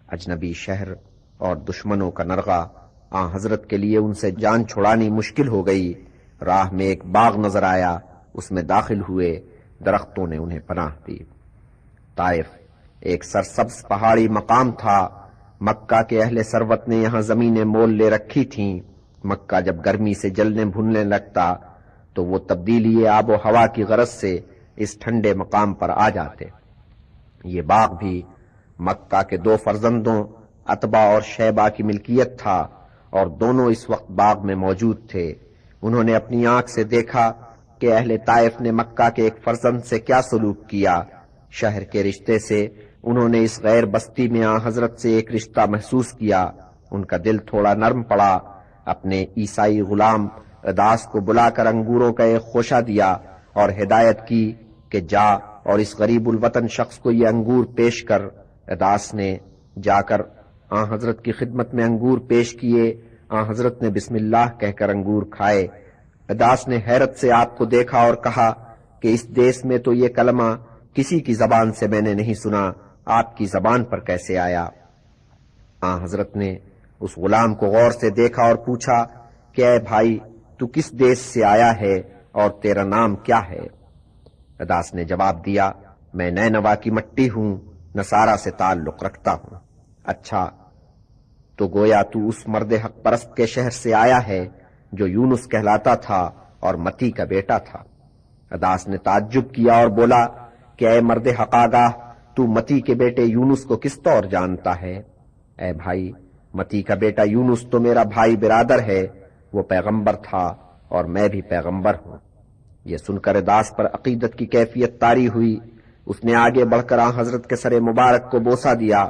اجنبی شہر اور دشمنوں کا نرغہ آن حضرت کے لیے ان سے جان چھڑانی مشکل ہو گئی۔ راہ میں ایک باغ نظر آیا، اس میں داخل ہوئے، درختوں نے انہیں پناہ دی۔ طائف ایک سرسبز پہاڑی مقام تھا۔ مکہ کے اہل ثروت نے یہاں زمینیں مول لے رکھی تھیں۔ مکہ جب گرمی سے جلنے بھننے لگتا تو وہ تبدیلی آب و ہوا کی غرض سے اس ٹھنڈے مقام پر آ جاتے۔ یہ باغ بھی مکہ کے 2 فرزندوں عتبہ اور شیبہ کی ملکیت تھا اور دونوں اس وقت باغ میں موجود تھے۔ انہوں نے اپنی آنکھ سے دیکھا کہ اہل طائف نے مکہ کے ایک فرزند سے کیا سلوک کیا۔ شہر کے رشتے سے انہوں نے اس غیر بستی میں آن حضرت سے ایک رشتہ محسوس کیا۔ ان کا دل تھوڑا نرم پڑا۔ اپنے عیسائی غلام اداس کو بلا کر انگوروں کا ایک خوشہ دیا اور ہدایت کی کہ جا اور اس غریب الوطن شخص کو یہ انگور پیش کر۔ اداس نے جا کر آن حضرت کی خدمت میں انگور پیش کیے۔ آن حضرت نے بسم اللہ کہہ کر انگور کھائے۔ اداس نے حیرت سے آپ کو دیکھا اور کہا کہ اس دیس میں تو یہ کلمہ کسی کی زبان سے میں نے نہیں سنا، آپ کی زبان پر کیسے آیا؟ آن حضرت نے اس غلام کو غور سے دیکھا اور پوچھا کہ اے بھائی، تو کس دیس سے آیا ہے اور تیرا نام کیا ہے؟ اداس نے جواب دیا، میں نینوا کی مٹی ہوں، نصارہ سے تعلق رکھتا ہوں۔ اچھا، تو گویا تو اس مرد حق پرست کے شہر سے آیا ہے جو یونس کہلاتا تھا اور متی کا بیٹا تھا۔ اداس نے تعجب کیا اور بولا کہ اے مرد حق آگاہ، تو متی کے بیٹے یونس کو کس طور جانتا ہے؟ اے بھائی، متی کا بیٹا یونس تو میرا بھائی برادر ہے، وہ پیغمبر تھا اور میں بھی پیغمبر ہوں۔ یہ سن کر اداس پر عقیدت کی کیفیت طاری ہوئی۔ اس نے آگے بڑھ کر آن حضرت کے سر مبارک کو بوسہ دیا،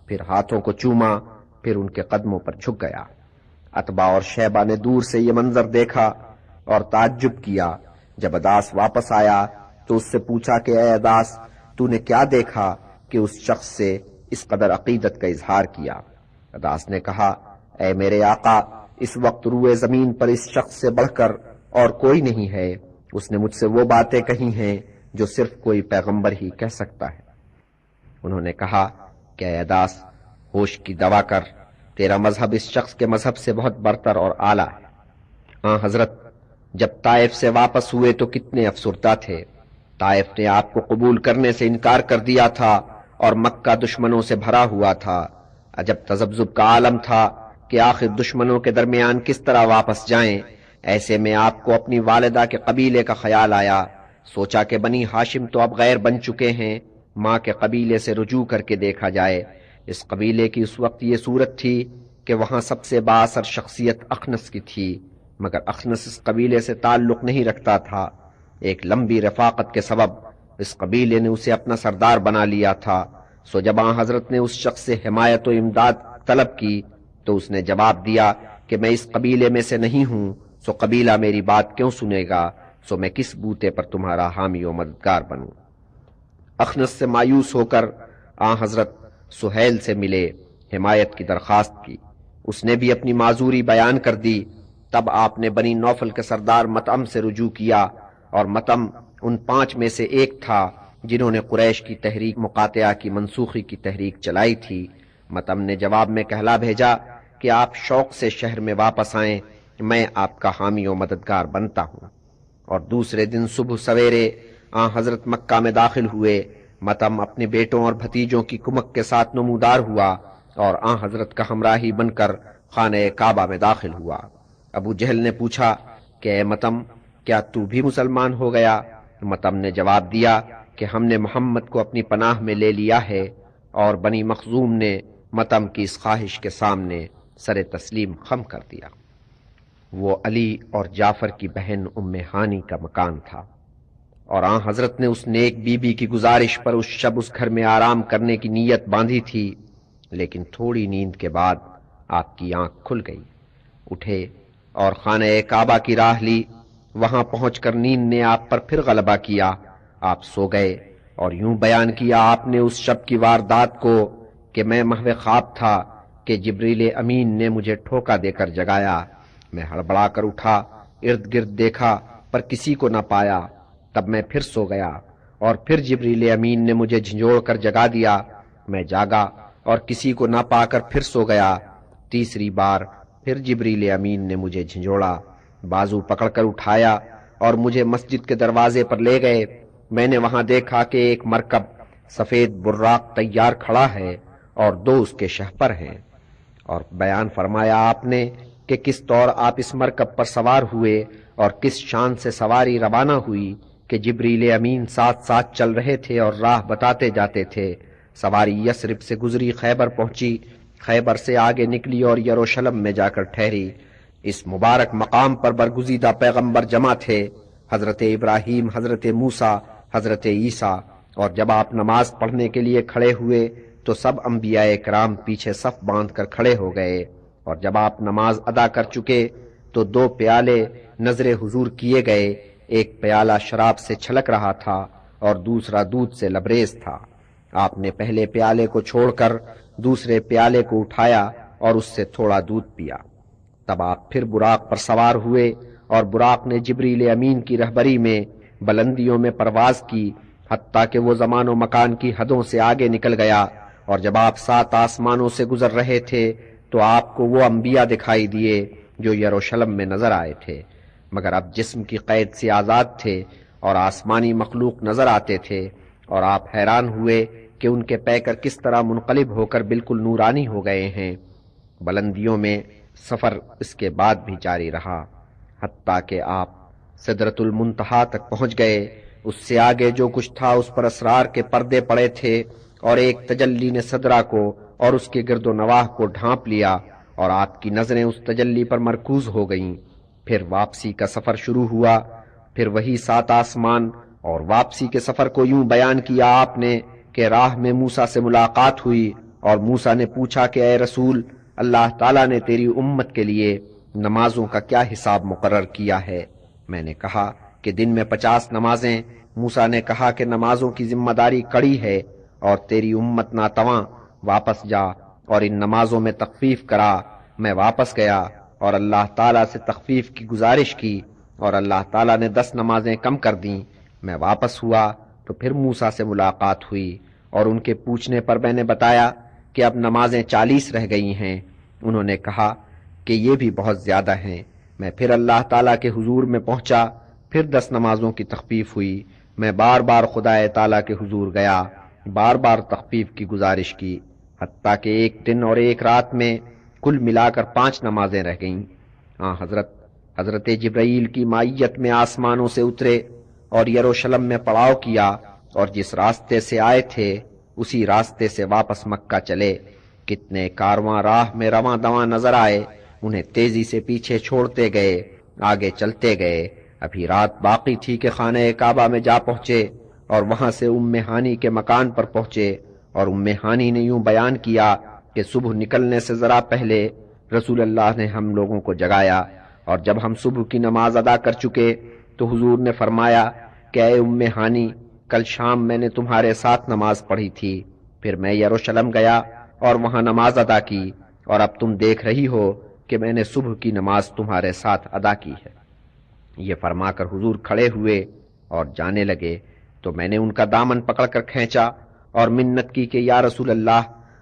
پھر ہاتھوں کو چوما، پھر ان کے قدموں پر جھک گیا۔ عتبہ اور شیبہ نے دور سے یہ منظر دیکھا اور تعجب کیا۔ جب اداس واپس آیا تو اس سے پوچھا کہ اے اداس، تو نے کیا دیکھا کہ اس شخص سے اس قدر عقیدت کا اظہار کیا۔ عداس نے کہا، اے میرے آقا، اس وقت روئے زمین پر اس شخص سے بڑھ کر اور کوئی نہیں ہے۔ اس نے مجھ سے وہ باتیں کہی ہیں جو صرف کوئی پیغمبر ہی کہہ سکتا ہے۔ انہوں نے کہا کہ اے عداس، ہوش کی دوا کر، تیرا مذہب اس شخص کے مذہب سے بہت برتر اور اعلیٰ ہے۔ حضرت جب طائف سے واپس ہوئے تو کتنے افسردہ تھے۔ طائف نے آپ کو قبول کرنے سے انکار کر دیا تھا اور مکہ دشمنوں سے بھرا ہوا تھا۔ عجب تذبذب کا عالم تھا کہ آخر دشمنوں کے درمیان کس طرح واپس جائیں۔ ایسے میں آپ کو اپنی والدہ کے قبیلے کا خیال آیا۔ سوچا کہ بنی ہاشم تو اب غیر بن چکے ہیں، ماں کے قبیلے سے رجوع کر کے دیکھا جائے۔ اس قبیلے کی اس وقت یہ صورت تھی کہ وہاں سب سے بااثر شخصیت اخنس کی تھی، مگر اخنس اس قبیلے سے تعلق نہیں رکھتا تھا۔ ایک لمبی رفاقت کے سبب اس قبیلے نے اسے اپنا سردار بنا لیا تھا۔ سو جب حضرت نے اس شخص سے حمایت و امداد طلب کی تو اس نے جواب دیا کہ میں اس قبیلے میں سے نہیں ہوں، سو قبیلہ میری بات کیوں سنے گا؟ سو میں کس بوتے پر تمہارا حامی و مددگار بنوں؟ اخنس سے مایوس ہو کر حضرت سہیل سے ملے، حمایت کی درخواست کی۔ اس نے بھی اپنی معذوری بیان کر دی۔ تب آپ نے بنی نوفل کے سردار مطعم سے رجوع کیا، اور مطعم ان 5 میں سے ایک تھا جنہوں نے قریش کی تحریک مقاطعہ کی منسوخی کی تحریک چلائی تھی۔ مطعم نے جواب میں کہلا بھیجا کہ آپ شوق سے شہر میں واپس آئیں، میں آپ کا حامی و مددگار بنتا ہوں۔ اور دوسرے دن صبح سویرے حضرت مکہ میں داخل ہوئے۔ مطعم اپنے بیٹوں اور بھتیجوں کی کمک کے ساتھ نمودار ہوا اور حضرت کا ہمراہی بن کر خانہ کعبہ میں داخل ہوا۔ ابو جہل نے پوچھا کہ اے مطعم، کیا تو بھی مسلمان ہو گیا؟ مطعم نے جواب دیا کہ ہم نے محمد کو اپنی پناہ میں لے لیا ہے، اور بنی مخزوم نے مطعم کی اس خواہش کے سامنے سر تسلیم خم کر دیا۔ وہ علی اور جعفر کی بہن ام ہانی کا مکان تھا، اور حضرت نے اس نیک بی بی کی گزارش پر اس شب اس گھر میں آرام کرنے کی نیت باندھی تھی، لیکن تھوڑی نیند کے بعد آپ کی آنکھ کھل گئی۔ اٹھے اور خانہ کعبہ کی راہ لی۔ وہاں پہنچ کر نیند نے آپ پر پھر غلبہ کیا۔ آپ سو گئے اور یوں بیان کیا آپ نے اس شب کی واردات کو کہ میں محو خواب تھا کہ جبریل امین نے مجھے ٹھوکا دے کر جگایا۔ میں ہڑبڑا کر اٹھا، ارد گرد دیکھا پر کسی کو نہ پایا۔ تب میں پھر سو گیا اور پھر جبریل امین نے مجھے جھنجھوڑ کر جگا دیا۔ میں جاگا اور کسی کو نہ پا کر پھر سو گیا۔ تیسری بار پھر جبریل امین نے مجھے جھنجھوڑا، بازو پکڑ کر اٹھایا اور مجھے مسجد کے دروازے پر لے گئے۔ میں نے وہاں دیکھا کہ ایک مرکب سفید براق تیار کھڑا ہے اور 2 اس کے شہپر ہیں، اور بیان فرمایا آپ نے کہ کس طور آپ اس مرکب پر سوار ہوئے اور کس شان سے سواری روانہ ہوئی کہ جبریل امین ساتھ ساتھ چل رہے تھے اور راہ بتاتے جاتے تھے۔ سواری یثرب سے گزری، خیبر پہنچی، خیبر سے آگے نکلی اور یروشلم میں جا کر ٹھہری۔ اس مبارک مقام پر برگزیدہ پیغمبر جمع تھے، حضرت ابراہیم، حضرت موسیٰ، حضرت عیسیٰ، اور جب آپ نماز پڑھنے کے لیے کھڑے ہوئے تو سب انبیاء کرام پیچھے صف باندھ کر کھڑے ہو گئے، اور جب آپ نماز ادا کر چکے تو 2 پیالے نظر حضور کیے گئے، ایک پیالہ شراب سے چھلک رہا تھا اور دوسرا دودھ سے لبریز تھا۔ آپ نے پہلے پیالے کو چھوڑ کر دوسرے پیالے کو اٹھایا اور اس سے تھوڑا دودھ پیا۔ تب آپ پھر براق پر سوار ہوئے اور براق نے جبریل امین کی رہبری میں بلندیوں میں پرواز کی، حتیٰ کہ وہ زمان و مکان کی حدوں سے آگے نکل گیا، اور جب آپ 7 آسمانوں سے گزر رہے تھے تو آپ کو وہ انبیاء دکھائی دیے جو یروشلم میں نظر آئے تھے، مگر اب جسم کی قید سے آزاد تھے اور آسمانی مخلوق نظر آتے تھے، اور آپ حیران ہوئے کہ ان کے پیکر کس طرح منقلب ہو کر بالکل نورانی ہو گئے ہیں۔ بلندیوں میں سفر اس کے بعد بھی جاری رہا، حتیٰ کہ آپ سدرۃ المنتہا تک پہنچ گئے۔ اس سے آگے جو کچھ تھا اس پر اسرار کے پردے پڑے تھے، اور ایک تجلی نے صدرہ کو اور اس کے گرد و نواح کو ڈھانپ لیا، اور آپ کی نظریں اس تجلی پر مرکوز ہو گئیں۔ پھر واپسی کا سفر شروع ہوا، پھر وہی 7 آسمان، اور واپسی کے سفر کو یوں بیان کیا آپ نے کہ راہ میں موسیٰ سے ملاقات ہوئی، اور موسیٰ نے پوچھا کہ اے رسول، اللہ تعالیٰ نے تیری امت کے لیے نمازوں کا کیا حساب مقرر کیا ہے؟ میں نے کہا کہ دن میں 50 نمازیں۔ موسیٰ نے کہا کہ نمازوں کی ذمہ داری کڑی ہے اور تیری امت ناتواں، واپس جا اور ان نمازوں میں تخفیف کرا۔ میں واپس گیا اور اللہ تعالیٰ سے تخفیف کی گزارش کی اور اللہ تعالیٰ نے 10 نمازیں کم کر دیں۔ میں واپس ہوا تو پھر موسیٰ سے ملاقات ہوئی اور ان کے پوچھنے پر میں نے بتایا کہ اب نمازیں 40 رہ گئی ہیں۔ انہوں نے کہا کہ یہ بھی بہت زیادہ ہیں۔ میں پھر اللہ تعالیٰ کے حضور میں پہنچا، پھر 10 نمازوں کی تخفیف ہوئی۔ میں بار بار خدا تعالیٰ کے حضور گیا، بار بار تخفیف کی گزارش کی، حتیٰ کہ ایک دن اور ایک رات میں کل ملا کر 5 نمازیں رہ گئیں۔ حضرت جبرائیل کی معیت میں آسمانوں سے اترے اور یروشلم میں پڑاؤ کیا، اور جس راستے سے آئے تھے اسی راستے سے واپس مکہ چلے۔ کتنے کارواں راہ میں رواں دواں نظر آئے، انہیں تیزی سے پیچھے چھوڑتے گئے، آگے چلتے گئے۔ ابھی رات باقی تھی کہ خانہ کعبہ میں جا پہنچے اور وہاں سے ہانی کے مکان پر پہنچے، اور ہانی نے یوں بیان کیا کہ صبح نکلنے سے ذرا پہلے رسول اللہ نے ہم لوگوں کو جگایا، اور جب ہم صبح کی نماز ادا کر چکے تو حضور نے فرمایا کہ اے ہانی، کل شام میں نے تمہارے ساتھ نماز پڑھی تھی، پھر میں یروشلم گیا اور وہاں نماز ادا کی، اور اب تم دیکھ رہی ہو کہ میں نے صبح کی نماز تمہارے ساتھ ادا کی ہے۔ یہ فرما کر حضور کھڑے ہوئے اور جانے لگے تو میں نے ان کا دامن پکڑ کر کھینچا اور منت کی کہ یا رسول اللہ،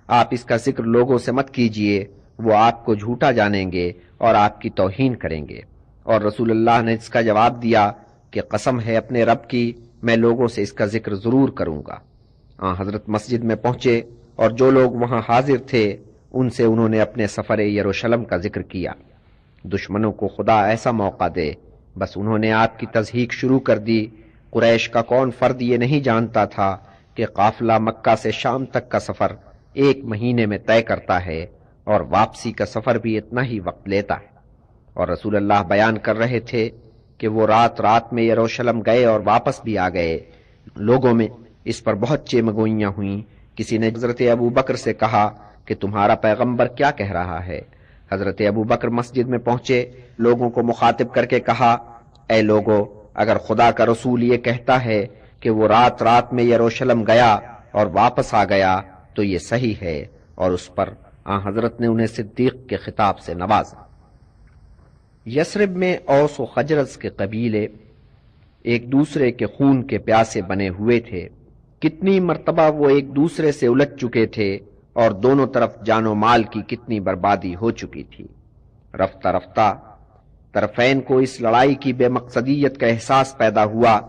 آپ اس کا ذکر لوگوں سے مت کیجئے، وہ آپ کو جھوٹا جانیں گے اور آپ کی توہین کریں گے۔ اور رسول اللہ نے اس کا جواب دیا کہ قسم ہے اپنے رب کی، میں لوگوں سے اس کا ذکر ضرور کروں گا۔ حضرت مسجد میں پہنچے اور جو لوگ وہاں حاضر تھے ان سے انہوں نے اپنے سفر یروشلم کا ذکر کیا۔ دشمنوں کو خدا ایسا موقع دے، بس انہوں نے آپ کی تضحیک شروع کر دی۔ قریش کا کون فرد یہ نہیں جانتا تھا کہ قافلہ مکہ سے شام تک کا سفر 1 مہینے میں طے کرتا ہے اور واپسی کا سفر بھی اتنا ہی وقت لیتا ہے۔ اور رسول اللہ بیان کر رہے تھے کہ وہ رات رات میں یروشلم گئے اور واپس بھی آ گئے۔ لوگوں میں اس پر بہت چیمگوئیاں ہوئیں۔ کسی نے حضرت ابو بکر سے کہا کہ تمہارا پیغمبر کیا کہہ رہا ہے؟ حضرت ابو بکر مسجد میں پہنچے، لوگوں کو مخاطب کر کے کہا، اے لوگو، اگر خدا کا رسول یہ کہتا ہے کہ وہ رات رات میں یروشلم گیا اور واپس آ گیا تو یہ صحیح ہے، اور اس پر حضرت نے انہیں صدیق کے خطاب سے نوازا۔ یثرب میں اوس و خجرج کے قبیلے ایک دوسرے کے خون کے پیاسے بنے ہوئے تھے۔ کتنی مرتبہ وہ ایک دوسرے سے الجھ چکے تھے اور دونوں طرف جان و مال کی کتنی بربادی ہو چکی تھی۔ رفتہ رفتہ طرفین کو اس لڑائی کی بے مقصدیت کا احساس پیدا ہوا۔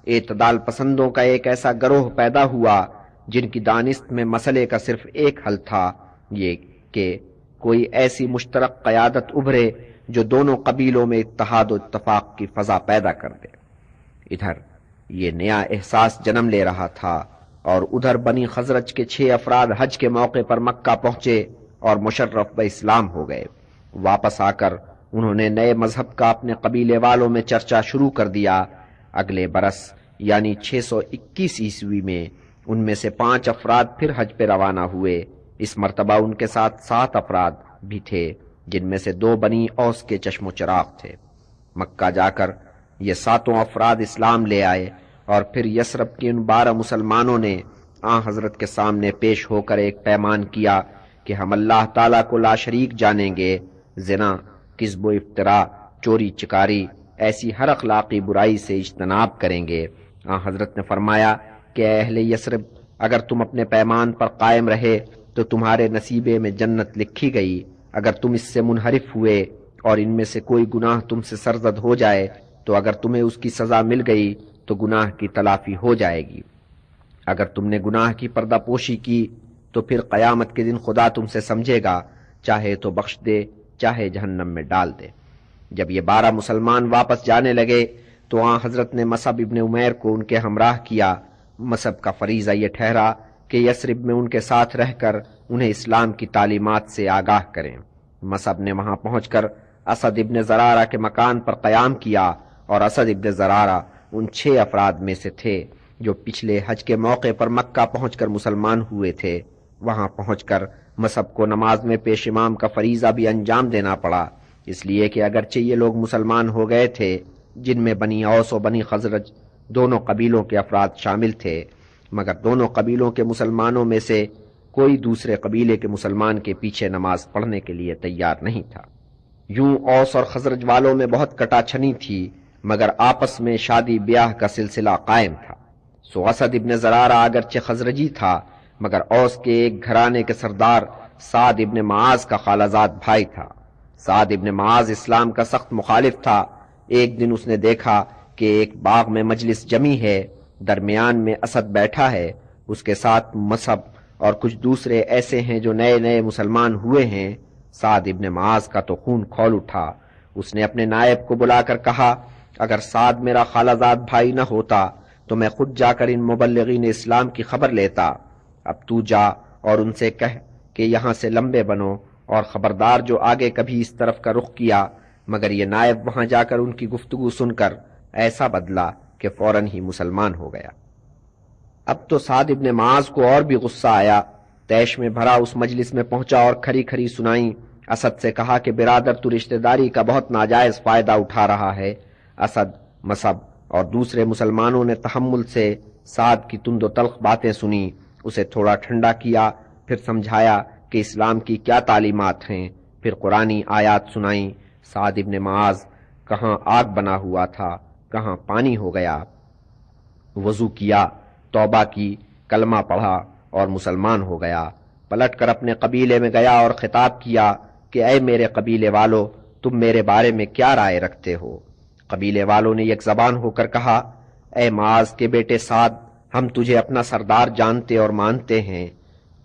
اعتدال پسندوں کا ایک ایسا گروہ پیدا ہوا جن کی دانست میں مسئلے کا صرف ایک حل تھا، یہ کہ کوئی ایسی مشترک قیادت ابھرے جو دونوں قبیلوں میں اتحاد و اتفاق کی فضا پیدا کر دے۔ ادھر یہ نیا احساس جنم لے رہا تھا اور ادھر بنی خزرج کے 6 افراد حج کے موقع پر مکہ پہنچے اور مشرف باسلام ہو گئے۔ واپس آ کر انہوں نے نئے مذہب کا اپنے قبیلے والوں میں چرچا شروع کر دیا۔ اگلے برس یعنی 621 عیسوی میں ان میں سے 5 افراد پھر حج پہ روانہ ہوئے۔ اس مرتبہ ان کے ساتھ 7 افراد بھی تھے، جن میں سے 2 بنی اوس کے چشم و چراغ تھے۔ مکہ جا کر یہ 7 افراد اسلام لے آئے اور پھر یثرب کے ان 12 مسلمانوں نے حضرت کے سامنے پیش ہو کر ایک پیمان کیا کہ ہم اللہ تعالیٰ کو لا شریک جانیں گے، زنا، کذب و افتراء، چوری چکاری، ایسی ہر اخلاقی برائی سے اجتناب کریں گے۔ حضرت نے فرمایا کہ اے اہل یثرب، اگر تم اپنے پیمان پر قائم رہے تو تمہارے نصیبے میں جنت لکھی گئی، اگر تم اس سے منحرف ہوئے اور ان میں سے کوئی گناہ تم سے سرزد ہو جائے تو اگر تمہیں اس کی سزا مل گئی تو گناہ کی تلافی ہو جائے گی، اگر تم نے گناہ کی پردہ پوشی کی تو پھر قیامت کے دن خدا تم سے سمجھے گا، چاہے تو بخش دے چاہے جہنم میں ڈال دے۔ جب یہ 12 مسلمان واپس جانے لگے تو حضرت نے مصعب ابن عمیر کو ان کے ہمراہ کیا۔ مصعب کا فریضہ یہ ٹھہرا کہ یثرب میں ان کے ساتھ رہ کر انہیں اسلام کی تعلیمات سے آگاہ کریں۔ مصعب نے وہاں پہنچ کر اسد ابن زرارہ کے مکان پر قیام کیا، اور اسد ابن زرارہ ان 6 افراد میں سے تھے جو پچھلے حج کے موقع پر مکہ پہنچ کر مسلمان ہوئے تھے۔ وہاں پہنچ کر مصعب کو نماز میں پیش امام کا فریضہ بھی انجام دینا پڑا، اس لیے کہ اگرچہ یہ لوگ مسلمان ہو گئے تھے، جن میں بنی اوس و بنی خزرج دونوں قبیلوں کے افراد شامل تھے، مگر دونوں قبیلوں کے مسلمانوں میں سے کوئی دوسرے قبیلے کے مسلمان کے پیچھے نماز پڑھنے کے لیے تیار نہیں تھا۔ یوں اوس اور خزرج والوں میں بہت کٹا چھنی تھی، مگر آپس میں شادی بیاہ کا سلسلہ قائم تھا۔ سو اسد ابن زرارہ اگرچہ خزرجی تھا، مگر اوس کے ایک گھرانے کے سردار سعد ابن معاذ کا خالہ زاد بھائی تھا۔ سعد ابن معاذ اسلام کا سخت مخالف تھا۔ ایک دن اس نے دیکھا کہ ایک باغ میں مجلس جمی ہے، درمیان میں اسد بیٹھا ہے، اس کے ساتھ مصعب اور کچھ دوسرے ایسے ہیں جو نئے نئے مسلمان ہوئے ہیں۔ سعد ابن معاذ کا تو خون کھول اٹھا۔ اس نے اپنے نائب کو بلا کر کہا، اگر سعد میرا خالہ زاد بھائی نہ ہوتا تو میں خود جا کر ان مبلغین اسلام کی خبر لیتا۔ اب تو جا اور ان سے کہہ کہ یہاں سے لمبے بنو، اور خبردار جو آگے کبھی اس طرف کا رخ کیا۔ مگر یہ نائب وہاں جا کر ان کی گفتگو سن کر ایسا بدلا کہ فوراً ہی مسلمان ہو گیا۔ اب تو سعد ابن معاذ کو اور بھی غصہ آیا، تیش میں بھرا اس مجلس میں پہنچا اور کھری کھری سنائی۔ اسد سے کہا کہ برادر، تو رشتہ داری کا بہت ناجائز فائدہ اٹھا رہا ہے۔ اسد، مصعب اور دوسرے مسلمانوں نے تحمل سے سعد کی تند و تلخ باتیں سنی، اسے تھوڑا ٹھنڈا کیا، پھر سمجھایا کہ اسلام کی کیا تعلیمات ہیں، پھر قرآنی آیات سنائیں۔ سعد ابن معاذ کہاں آگ بنا ہوا تھا، کہاں پانی ہو گیا۔ وضو کیا، توبہ کی، کلمہ پڑھا اور مسلمان ہو گیا۔ پلٹ کر اپنے قبیلے میں گیا اور خطاب کیا کہ اے میرے قبیلے والو، تم میرے بارے میں کیا رائے رکھتے ہو؟ قبیلے والوں نے یک زبان ہو کر کہا، اے معاذ کے بیٹے سعد، ہم تجھے اپنا سردار جانتے اور مانتے ہیں،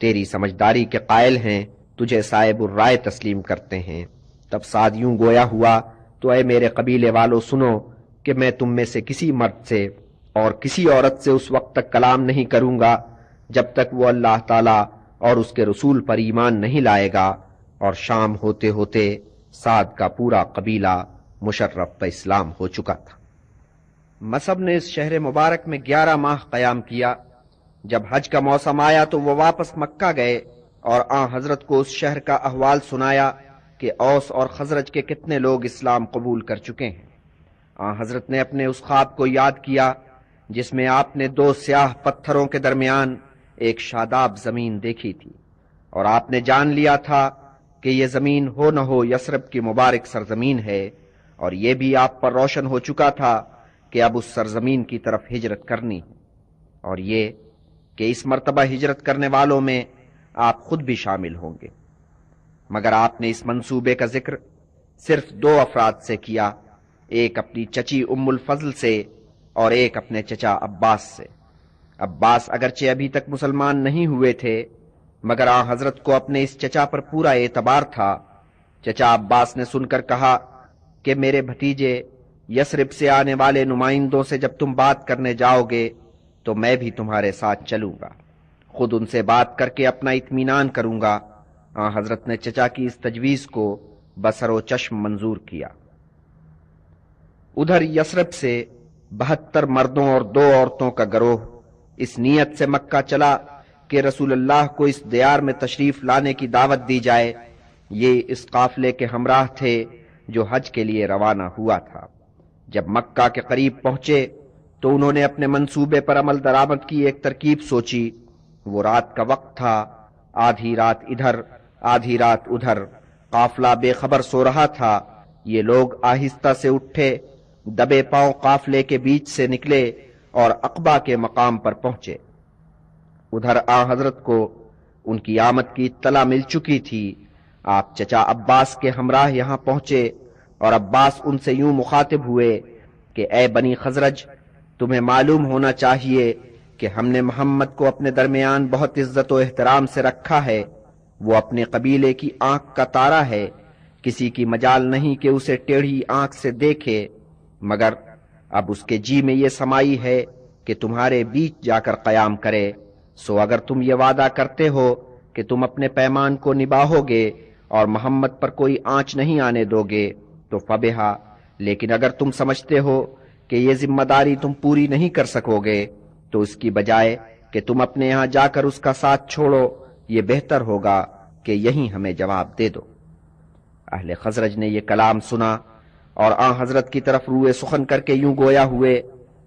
تیری سمجھداری کے قائل ہیں، تجھے صاحب الرائے تسلیم کرتے ہیں۔ تب سعد یوں گویا ہوا، تو اے میرے قبیلے والو سنو کہ میں تم میں سے کسی مرد سے اور کسی عورت سے اس وقت تک کلام نہیں کروں گا جب تک وہ اللہ تعالیٰ اور اس کے رسول پر ایمان نہیں لائے گا۔ اور شام ہوتے ہوتے سعد کا پورا قبیلہ مشرف پہ اسلام ہو چکا تھا۔ مصعب نے اس شہر مبارک میں 11 ماہ قیام کیا۔ جب حج کا موسم آیا تو وہ واپس مکہ گئے اور آن حضرت کو اس شہر کا احوال سنایا کہ اوس اور خزرج کے کتنے لوگ اسلام قبول کر چکے ہیں۔ آن حضرت نے اپنے اس خواب کو یاد کیا جس میں آپ نے 2 سیاہ پتھروں کے درمیان ایک شاداب زمین دیکھی تھی، اور آپ نے جان لیا تھا کہ یہ زمین ہو نہ ہو یثرب کی مبارک سرزمین ہے، اور یہ بھی آپ پر روشن ہو چکا تھا کہ اب اس سرزمین کی طرف ہجرت کرنی ہے، اور یہ کہ اس مرتبہ ہجرت کرنے والوں میں آپ خود بھی شامل ہوں گے۔ مگر آپ نے اس منصوبے کا ذکر صرف 2 افراد سے کیا، ایک اپنی چچی ام الفضل سے اور ایک اپنے چچا عباس سے۔ عباس اگرچہ ابھی تک مسلمان نہیں ہوئے تھے، مگر آن حضرت کو اپنے اس چچا پر پورا اعتبار تھا۔ چچا عباس نے سن کر کہا کہ میرے بھتیجے، یثرب سے آنے والے نمائندوں سے جب تم بات کرنے جاؤ گے تو میں بھی تمہارے ساتھ چلوں گا، خود ان سے بات کر کے اپنا اطمینان کروں گا۔ آن حضرت نے چچا کی اس تجویز کو بصر و چشم منظور کیا۔ ادھر یثرب سے 72 مردوں اور 2 عورتوں کا گروہ اس نیت سے مکہ چلا کہ رسول اللہ کو اس دیار میں تشریف لانے کی دعوت دی جائے۔ یہ اس قافلے کے ہمراہ تھے جو حج کے لیے روانہ ہوا تھا۔ جب مکہ کے قریب پہنچے تو انہوں نے اپنے منصوبے پر عمل درآمد کی ایک ترکیب سوچی۔ وہ رات کا وقت تھا، آدھی رات ادھر آدھی رات ادھر، قافلہ بے خبر سو رہا تھا۔ یہ لوگ آہستہ سے اٹھے، دبے پاؤں قافلے کے بیچ سے نکلے اور عقبہ کے مقام پر پہنچے۔ ادھر آن حضرت کو ان کی آمد کی اطلاع مل چکی تھی۔ آپ چچا عباس کے ہمراہ یہاں پہنچے اور عباس ان سے یوں مخاطب ہوئے کہ اے بنی خزرج، تمہیں معلوم ہونا چاہیے کہ ہم نے محمد کو اپنے درمیان بہت عزت و احترام سے رکھا ہے۔ وہ اپنے قبیلے کی آنکھ کا تارا ہے، کسی کی مجال نہیں کہ اسے ٹیڑھی آنکھ سے دیکھے، مگر اب اس کے جی میں یہ سمائی ہے کہ تمہارے بیچ جا کر قیام کرے۔ سو اگر تم یہ وعدہ کرتے ہو کہ تم اپنے پیمان کو نبھاؤ گے اور محمد پر کوئی آنچ نہیں آنے دو گے تو فبہا، لیکن اگر تم سمجھتے ہو کہ یہ ذمہ داری تم پوری نہیں کر سکو گے تو اس کی بجائے کہ تم اپنے یہاں جا کر اس کا ساتھ چھوڑو، یہ بہتر ہوگا کہ یہیں ہمیں جواب دے دو۔ اہل خزرج نے یہ کلام سنا اور آن حضرت کی طرف روئے سخن کر کے یوں گویا ہوئے،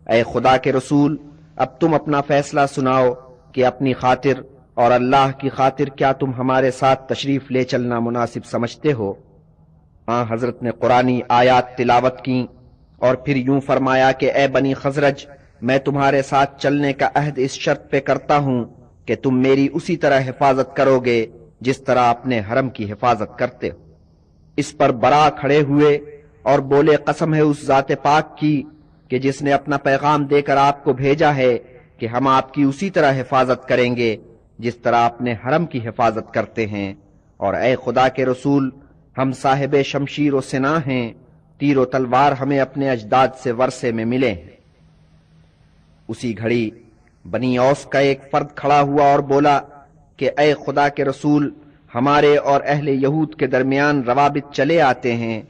اے خدا کے رسول، اب تم اپنا فیصلہ سناؤ کہ اپنی خاطر اور اللہ کی خاطر کیا تم ہمارے ساتھ تشریف لے چلنا مناسب سمجھتے ہو؟ حضرت نے قرآنی آیات تلاوت کی اور پھر یوں فرمایا کہ اے بنی خزرج، میں تمہارے ساتھ چلنے کا عہد اس شرط پہ کرتا ہوں کہ تم میری اسی طرح حفاظت کرو گے جس طرح اپنے حرم کی حفاظت کرتے ہو۔ اس پر برا کھڑے ہوئے اور بولے قسم ہے اس ذات پاک کی کہ جس نے اپنا پیغام دے کر آپ کو بھیجا ہے کہ ہم آپ کی اسی طرح حفاظت کریں گے جس طرح اپنے حرم کی حفاظت کرتے ہیں، اور اے خدا کے رسول، ہم صاحب شمشیر و سنا ہیں، تیر و تلوار ہمیں اپنے اجداد سے ورثے میں ملے ہیں۔ اسی گھڑی بنی اوس کا ایک فرد کھڑا ہوا اور بولا کہ اے خدا کے رسول، ہمارے اور اہل یہود کے درمیان روابط چلے آتے ہیں،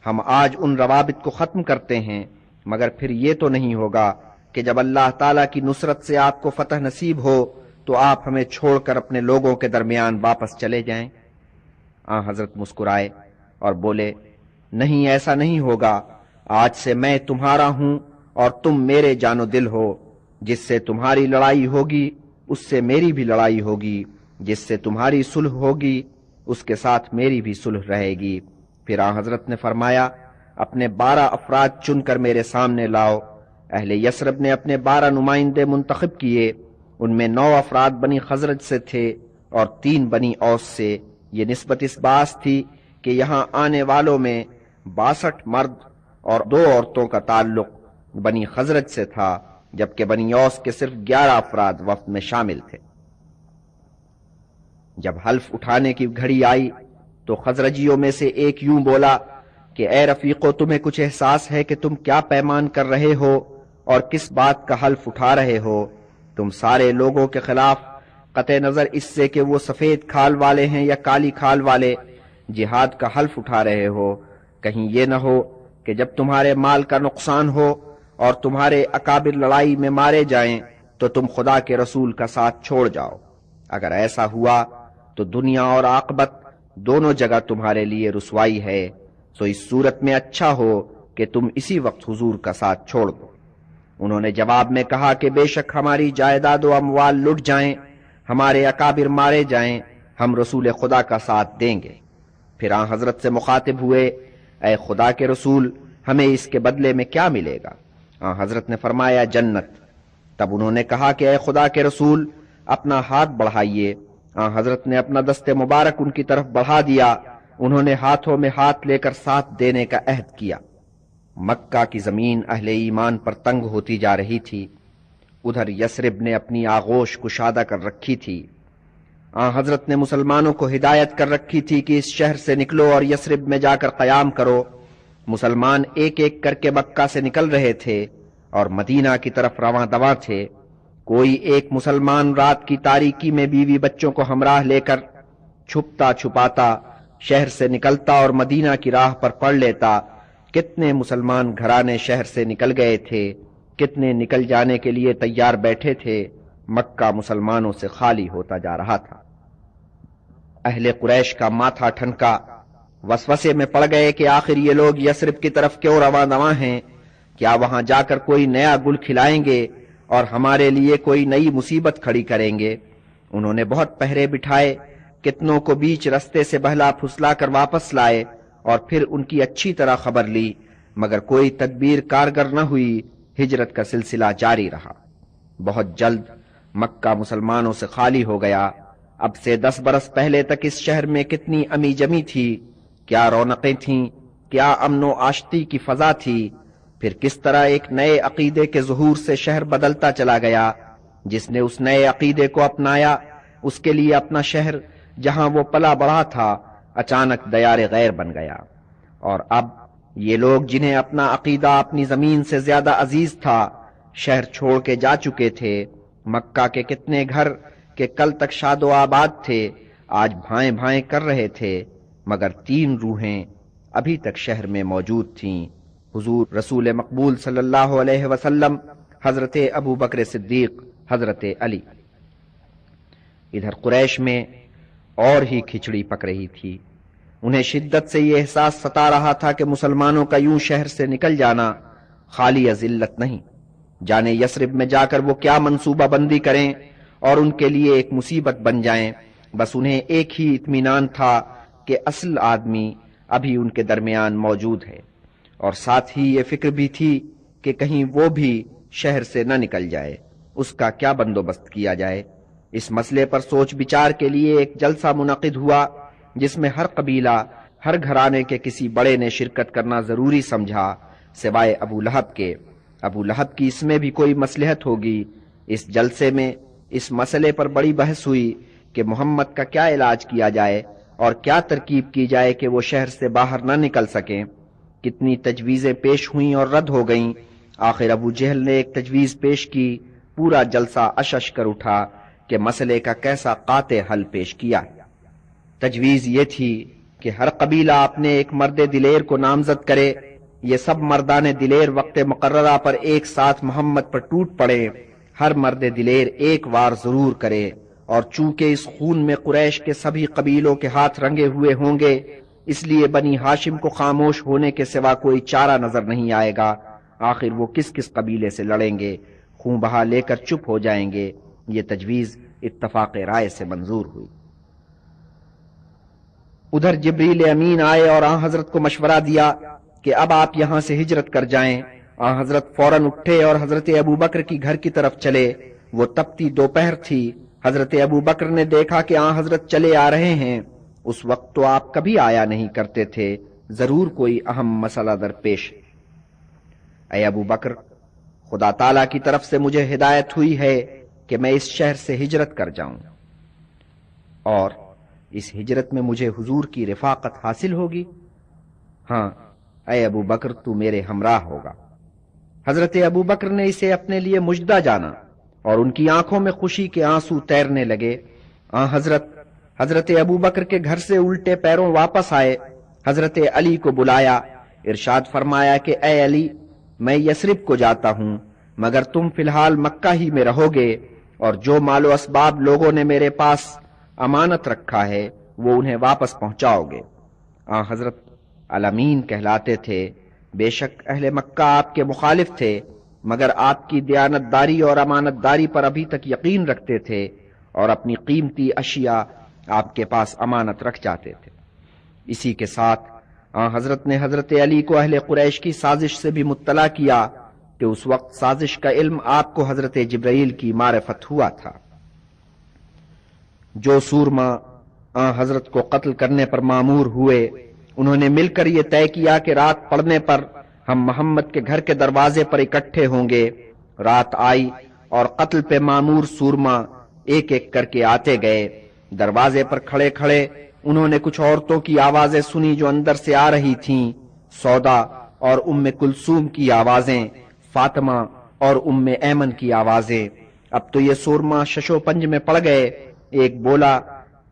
ہم آج ان روابط کو ختم کرتے ہیں، مگر پھر یہ تو نہیں ہوگا کہ جب اللہ تعالیٰ کی نصرت سے آپ کو فتح نصیب ہو تو آپ ہمیں چھوڑ کر اپنے لوگوں کے درمیان واپس چلے جائیں۔ حضرت مسکرائے اور بولے نہیں، ایسا نہیں ہوگا، آج سے میں تمہارا ہوں اور تم میرے جان و دل ہو، جس سے تمہاری لڑائی ہوگی اس سے میری بھی لڑائی ہوگی، جس سے تمہاری صلح ہوگی اس کے ساتھ میری بھی صلح رہے گی۔ پھر حضرت نے فرمایا اپنے 12 افراد چن کر میرے سامنے لاؤ۔ اہل یثرب نے اپنے 12 نمائندے منتخب کیے، ان میں 9 افراد بنی خزرج سے تھے اور 3 بنی اوس سے۔ یہ نسبت اس باعث تھی کہ یہاں آنے والوں میں 62 مرد اور 2 عورتوں کا تعلق بنی خزرج سے تھا، جبکہ بنی اوس کے صرف 11 افراد وفد میں شامل تھے۔ جب حلف اٹھانے کی گھڑی آئی تو خزرجیوں میں سے ایک یوں بولا کہ اے رفیقو، تمہیں کچھ احساس ہے کہ تم کیا پیمان کر رہے ہو اور کس بات کا حلف اٹھا رہے ہو؟ تم سارے لوگوں کے خلاف قطع نظر اس سے کہ وہ سفید کھال والے ہیں یا کالی کھال والے جہاد کا حلف اٹھا رہے ہو۔ کہیں یہ نہ ہو کہ جب تمہارے مال کا نقصان ہو اور تمہارے اکابر لڑائی میں مارے جائیں تو تم خدا کے رسول کا ساتھ چھوڑ جاؤ۔ اگر ایسا ہوا تو دنیا اور عاقبت دونوں جگہ تمہارے لیے رسوائی ہے، سو اس صورت میں اچھا ہو کہ تم اسی وقت حضور کا ساتھ چھوڑ دو۔ انہوں نے جواب میں کہا کہ بے شک ہماری جائیداد و اموال لٹ جائیں، ہمارے اکابر مارے جائیں، ہم رسول خدا کا ساتھ دیں گے۔ پھر حضرت سے مخاطب ہوئے اے خدا کے رسول، ہمیں اس کے بدلے میں کیا ملے گا؟ حضرت نے فرمایا جنت۔ تب انہوں نے کہا کہ اے خدا کے رسول، اپنا ہاتھ بڑھائیے۔ حضرت نے اپنا دست مبارک ان کی طرف بڑھا دیا، انہوں نے ہاتھوں میں ہاتھ لے کر ساتھ دینے کا عہد کیا۔ مکہ کی زمین اہل ایمان پر تنگ ہوتی جا رہی تھی، ادھر یثرب نے اپنی آغوش کشادہ کر رکھی تھی۔ حضرت نے مسلمانوں کو ہدایت کر رکھی تھی کہ اس شہر سے نکلو اور یثرب میں جا کر قیام کرو۔ مسلمان ایک ایک کر کے مکہ سے نکل رہے تھے اور مدینہ کی طرف رواں دواں تھے۔ کوئی ایک مسلمان رات کی تاریکی میں بیوی بچوں کو ہمراہ لے کر چھپتا چھپاتا شہر سے نکلتا اور مدینہ کی راہ پر پڑ لیتا۔ کتنے مسلمان گھرانے شہر سے نکل گئے تھے، کتنے نکل جانے کے لیے تیار بیٹھے تھے۔ مکہ مسلمانوں سے خالی ہوتا جا رہا تھا۔ اہل قریش کا ماتھا ٹھنکا، وسوسے میں پڑ گئے کہ آخر یہ لوگ یثرب کی طرف کیوں رواں دواں ہیں؟ کیا وہاں جا کر کوئی نیا گل کھلائیں گے اور ہمارے لیے کوئی نئی مصیبت کھڑی کریں گے؟ انہوں نے بہت پہرے بٹھائے، کتنوں کو بیچ رستے سے بہلا پھسلا کر واپس لائے اور پھر ان کی اچھی طرح خبر لی، مگر کوئی تدبیر کارگر نہ ہوئی۔ ہجرت کا سلسلہ جاری رہا۔ بہت جلد مکہ مسلمانوں سے خالی ہو گیا۔ اب سے 10 برس پہلے تک اس شہر میں کتنی امی جمی تھی، کیا رونقیں تھیں، کیا امن و آشتی کی فضا تھی۔ پھر کس طرح ایک نئے عقیدے کے ظہور سے شہر بدلتا چلا گیا۔ جس نے اس نئے عقیدے کو اپنایا، اس کے لیے اپنا شہر جہاں وہ پلا بڑھا تھا اچانک دیار غیر بن گیا۔ اور اب یہ لوگ جنہیں اپنا عقیدہ اپنی زمین سے زیادہ عزیز تھا، شہر چھوڑ کے جا چکے تھے۔ مکہ کے کتنے گھر کہ کل تک شاد و آباد تھے، آج بھائیں بھائیں کر رہے تھے، مگر 3 روحیں ابھی تک شہر میں موجود تھیں، حضور رسول مقبول صلی اللہ علیہ وسلم، حضرت ابو بکر صدیق، حضرت علی۔ ادھر قریش میں اور ہی کھچڑی پک رہی تھی۔ انہیں شدت سے یہ احساس ستا رہا تھا کہ مسلمانوں کا یوں شہر سے نکل جانا خالی ذلت نہیں، جانے یثرب میں جا کر وہ کیا منصوبہ بندی کریں اور ان کے لیے ایک مصیبت بن جائیں۔ بس انہیں ایک ہی اطمینان تھا کہ اصل آدمی ابھی ان کے درمیان موجود ہے، اور ساتھ ہی یہ فکر بھی تھی کہ کہیں وہ بھی شہر سے نہ نکل جائے۔ اس کا کیا بندوبست کیا جائے؟ اس مسئلے پر سوچ بچار کے لیے ایک جلسہ منعقد ہوا جس میں ہر قبیلہ، ہر گھرانے کے کسی بڑے نے شرکت کرنا ضروری سمجھا سوائے ابو لہب کے۔ ابو لہب کی اس میں بھی کوئی مصلحت ہوگی۔ اس جلسے میں اس مسئلے پر بڑی بحث ہوئی کہ محمد کا کیا علاج کیا جائے اور کیا ترکیب کی جائے کہ وہ شہر سے باہر نہ نکل سکیں۔ کتنی تجویزیں پیش ہوئیں اور رد ہو گئیں۔ آخر ابو جہل نے ایک تجویز پیش کی۔ پورا جلسہ اشش کر اٹھا کہ مسئلے کا کیسا قاطع حل پیش کیا۔ تجویز یہ تھی کہ ہر قبیلہ اپنے ایک مرد دلیر کو نامزد کرے۔ یہ سب مردان دلیر وقت مقررہ پر ایک ساتھ محمد پر ٹوٹ پڑے۔ ہر مرد دلیر ایک وار ضرور کرے، اور چونکہ اس خون میں قریش کے سبھی قبیلوں کے ہاتھ رنگے ہوئے ہوں گے، اس لیے بنی ہاشم کو خاموش ہونے کے سوا کوئی چارہ نظر نہیں آئے گا۔ آخر وہ کس کس قبیلے سے لڑیں گے؟ خون بہا لے کر چپ ہو جائیں گے۔ یہ تجویز اتفاق رائے سے منظور ہوئی۔ ادھر جبریل امین آئے اور آن حضرت کو مشورہ دیا کہ اب آپ یہاں سے ہجرت کر جائیں۔ آن حضرت فوراً اٹھے اور حضرت ابو بکر کی گھر کی طرف چلے۔ وہ تپتی دوپہر تھی۔ حضرت ابو بکر نے دیکھا کہ آن حضرت چلے آ رہے ہیں۔ اس وقت تو آپ کبھی آیا نہیں کرتے تھے، ضرور کوئی اہم مسئلہ درپیش۔ اے ابو بکر، خدا تعالیٰ کی طرف سے مجھے ہدایت ہوئی ہے کہ میں اس شہر سے ہجرت کر جاؤں، اور اس ہجرت میں مجھے حضور کی رفاقت حاصل ہوگی۔ ہاں اے ابو بکر، تو میرے ہمراہ ہوگا۔ حضرت ابو بکر نے اسے اپنے لیے مجدہ جانا، اور ان کی آنکھوں میں خوشی کے آنسو تیرنے لگے۔ حضرت ابو بکر کے گھر سے الٹے پیروں واپس آئے۔ حضرت علی کو بلایا، ارشاد فرمایا کہ اے علی، میں یثرب کو جاتا ہوں، مگر تم فی الحال مکہ ہی میں رہو گے، اور جو مال و اسباب لوگوں نے میرے پاس امانت رکھا ہے وہ انہیں واپس پہنچاؤ گے۔ حضرت الامین کہلاتے تھے۔ بے شک اہل مکہ آپ کے مخالف تھے، مگر آپ کی دیانت داری اور امانت داری پر ابھی تک یقین رکھتے تھے، اور اپنی قیمتی اشیاء آپ کے پاس امانت رکھ جاتے تھے۔ اسی کے ساتھ حضرت نے حضرت علی کو اہل قریش کی سازش سے بھی مطلع کیا کہ اس وقت سازش کا علم آپ کو حضرت جبرائیل کی معرفت ہوا تھا۔ جو سورما حضرت کو قتل کرنے پر مامور ہوئے، انہوں نے مل کر یہ طے کیا کہ رات پڑنے پر ہم محمد کے گھر کے دروازے پر اکٹھے ہوں گے۔ رات آئی اور قتل پہ مامور سورما ایک ایک کر کے آتے گئے۔ دروازے پر کھڑے کھڑے انہوں نے کچھ عورتوں کی آوازیں سنی جو اندر سے آ رہی تھیں، سودا اور ام کلثوم کی آوازیں، فاطمہ اور ام ایمن کی آوازیں۔ اب تو یہ سورما ششو پنج میں پڑ گئے۔ ایک بولا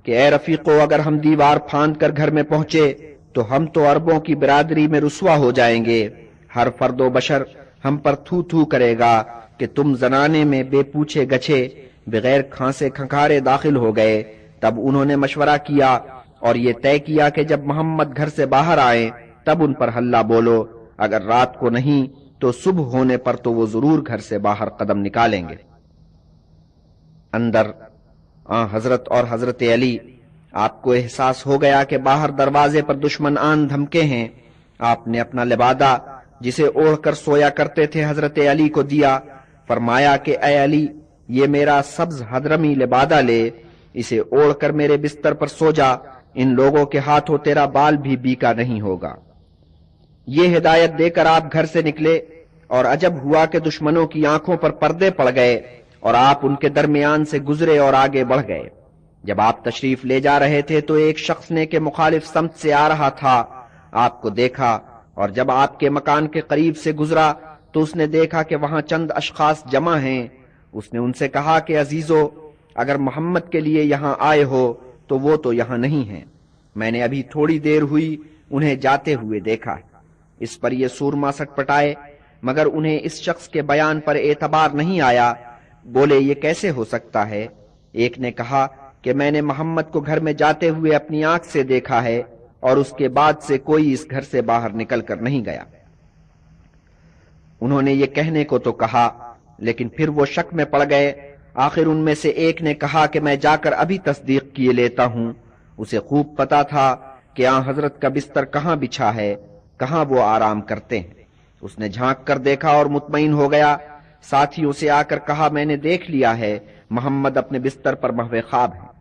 کہ اے رفیقو، اگر ہم دیوار پھاند کر گھر میں پہنچے تو ہم تو عربوں کی برادری میں رسوا ہو جائیں گے۔ ہر فرد و بشر ہم پر تھو تھو کرے گا کہ تم زنانے میں بے پوچھے گچھے بغیر کھانسے کھنکھارے داخل ہو گئے۔ تب انہوں نے مشورہ کیا اور یہ طے کیا کہ جب محمد گھر سے باہر آئیں تب ان پر ہلہ بولو، اگر رات کو نہیں تو صبح ہونے پر تو وہ ضرور گھر سے باہر قدم نکالیں گے۔ اندر حضرت اور حضرت علی، آپ کو احساس ہو گیا کہ باہر دروازے پر دشمن آن دھمکے ہیں۔ آپ نے اپنا لبادہ جسے اوڑھ کر سویا کرتے تھے حضرت علی کو دیا۔ فرمایا کہ اے علی، یہ میرا سبز حضرمی لبادہ لے، اسے اوڑھ کر میرے بستر پر سو جا، ان لوگوں کے ہاتھوں تیرا بال بھی بیکا نہیں ہوگا۔ یہ ہدایت دے کر آپ گھر سے نکلے، اور عجب ہوا کہ دشمنوں کی آنکھوں پر پردے پڑ گئے اور آپ ان کے درمیان سے گزرے اور آگے بڑھ گئے۔ جب آپ تشریف لے جا رہے تھے تو ایک شخص نے کہ مخالف سمت سے آ رہا تھا آپ کو دیکھا، اور جب آپ کے مکان کے قریب سے گزرا تو اس نے دیکھا کہ وہاں چند اشخاص جمع ہیں۔ اس نے ان سے کہا کہ عزیزو، اگر محمد کے لیے یہاں آئے ہو تو وہ تو یہاں نہیں ہیں، میں نے ابھی تھوڑی دیر ہوئی انہیں جاتے ہوئے دیکھا۔ اس پر یہ سورما سٹ پٹائے، مگر انہیں اس شخص کے بیان پر اعتبار نہیں آیا۔ بولے یہ کیسے ہو سکتا ہے؟ ایک نے کہا کہ میں نے محمد کو گھر میں جاتے ہوئے اپنی آنکھ سے دیکھا ہے، اور اس کے بعد سے کوئی اس گھر سے باہر نکل کر نہیں گیا۔ انہوں نے یہ کہنے کو تو کہا، لیکن پھر وہ شک میں پڑ گئے۔ آخر ان میں سے ایک نے کہا کہ میں جا کر ابھی تصدیق کیے لیتا ہوں۔ اسے خوب پتا تھا کہ آن حضرت کا بستر کہاں بچھا ہے، کہاں وہ آرام کرتے ہیں۔ اس نے جھانک کر دیکھا اور مطمئن ہو گیا۔ ساتھیوں سے آ کر کہا میں نے دیکھ لیا ہے، محمد اپنے بستر پر محو خواب ہیں۔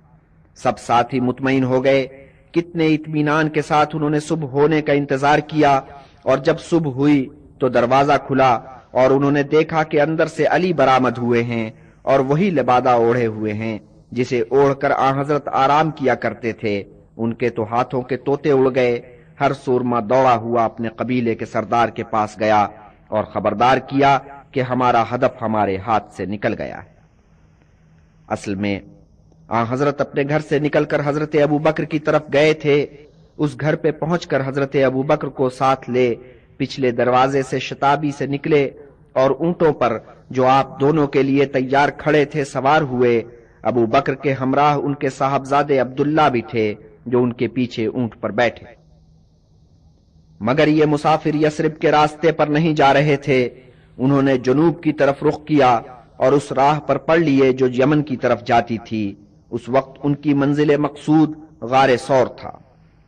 سب ساتھی مطمئن ہو گئے۔ کتنے اطمینان کے ساتھ انہوں نے صبح ہونے کا انتظار کیا، اور جب صبح ہوئی تو دروازہ کھلا اور انہوں نے دیکھا کہ اندر سے علی برآمد ہوئے ہیں اور وہی لبادہ اوڑھے ہوئے ہیں جسے اوڑھ کر آن حضرت آرام کیا کرتے تھے۔ ان کے تو ہاتھوں کے طوطے اڑ گئے۔ ہر سورما دوڑا ہوا اپنے قبیلے کے سردار کے پاس گیا اور خبردار کیا کہ ہمارا ہدف ہمارے ہاتھ سے نکل گیا ہے۔ اصل میں آن حضرت اپنے گھر سے نکل کر حضرت ابو بکر کی طرف گئے تھے۔ اس گھر پہ پہنچ کر حضرت ابو بکر کو ساتھ لے پچھلے دروازے سے شتابی سے نکلے اور اونٹوں پر جو آپ دونوں کے لیے تیار کھڑے تھے سوار ہوئے۔ ابو بکر کے ہمراہ ان کے صاحبزادے عبداللہ بھی تھے جو ان کے پیچھے اونٹ پر بیٹھے، مگر یہ مسافر یثرب کے راستے پر نہیں جا رہے تھے۔ انہوں نے جنوب کی طرف رخ کیا اور اس راہ پر پڑ لیے جو یمن کی طرف جاتی تھی۔ اس وقت ان کی منزل مقصود غار ثور تھا۔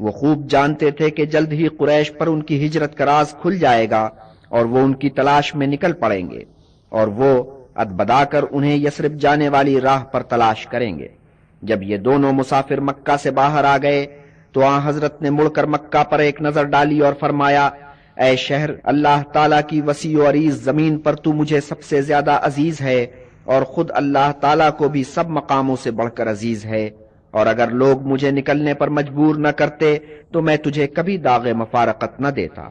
وہ خوب جانتے تھے کہ جلد ہی قریش پر ان کی ہجرت کا راز کھل جائے گا اور وہ ان کی تلاش میں نکل پڑیں گے، اور وہ ادبدا کر انہیں یثرب جانے والی راہ پر تلاش کریں گے۔ جب یہ دونوں مسافر مکہ سے باہر آ گئے تو آن حضرت نے مڑ کر مکہ پر ایک نظر ڈالی اور فرمایا، اے شہر، اللہ تعالیٰ کی وسیع و عریض زمین پر تو مجھے سب سے زیادہ عزیز ہے، اور خود اللہ تعالیٰ کو بھی سب مقاموں سے بڑھ کر عزیز ہے، اور اگر لوگ مجھے نکلنے پر مجبور نہ کرتے تو میں تجھے کبھی داغ مفارقت نہ دیتا۔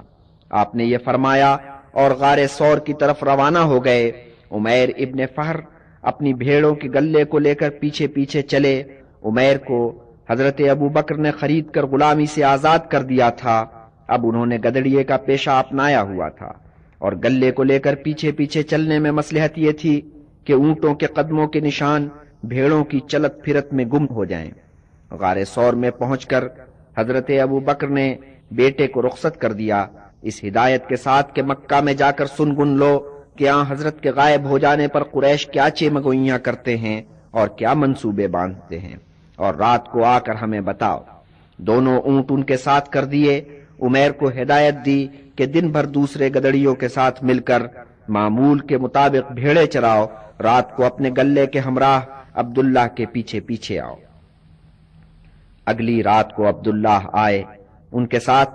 آپ نے یہ فرمایا اور غار ثور کی طرف روانہ ہو گئے۔ عمیر ابن فہر اپنی بھیڑوں کے گلے کو لے کر پیچھے پیچھے چلے۔ عمیر کو حضرت ابو بکر نے خرید کر غلامی سے آزاد کر دیا تھا۔ اب انہوں نے گدڑیے کا پیشہ اپنایا ہوا تھا، اور گلے کو لے کر پیچھے پیچھے چلنے میں مصلحت یہ تھی کہ اونٹوں کے قدموں کے نشان بھیڑوں کی چلت پھرت میں گم ہو جائیں۔ غار ثور میں پہنچ کر حضرت ابو بکر نے بیٹے کو رخصت کر دیا، اس ہدایت کے ساتھ کہ مکہ میں جا کر سن گن لو کہ آن حضرت کے غائب ہو جانے پر قریش کیا چیمگوئیاں کرتے ہیں اور کیا منصوبے باندھتے ہیں، اور رات کو آ کر ہمیں بتاؤ۔ دونوں اونٹ ان کے ساتھ کر دیے۔ عمیر کو ہدایت دی کہ دن بھر دوسرے گدڑیوں کے ساتھ مل کر معمول کے مطابق بھیڑے چراؤ، رات کو اپنے گلے کے ہمراہ عبداللہ کے پیچھے پیچھے آؤ۔ اگلی رات کو عبداللہ آئے، ان کے ساتھ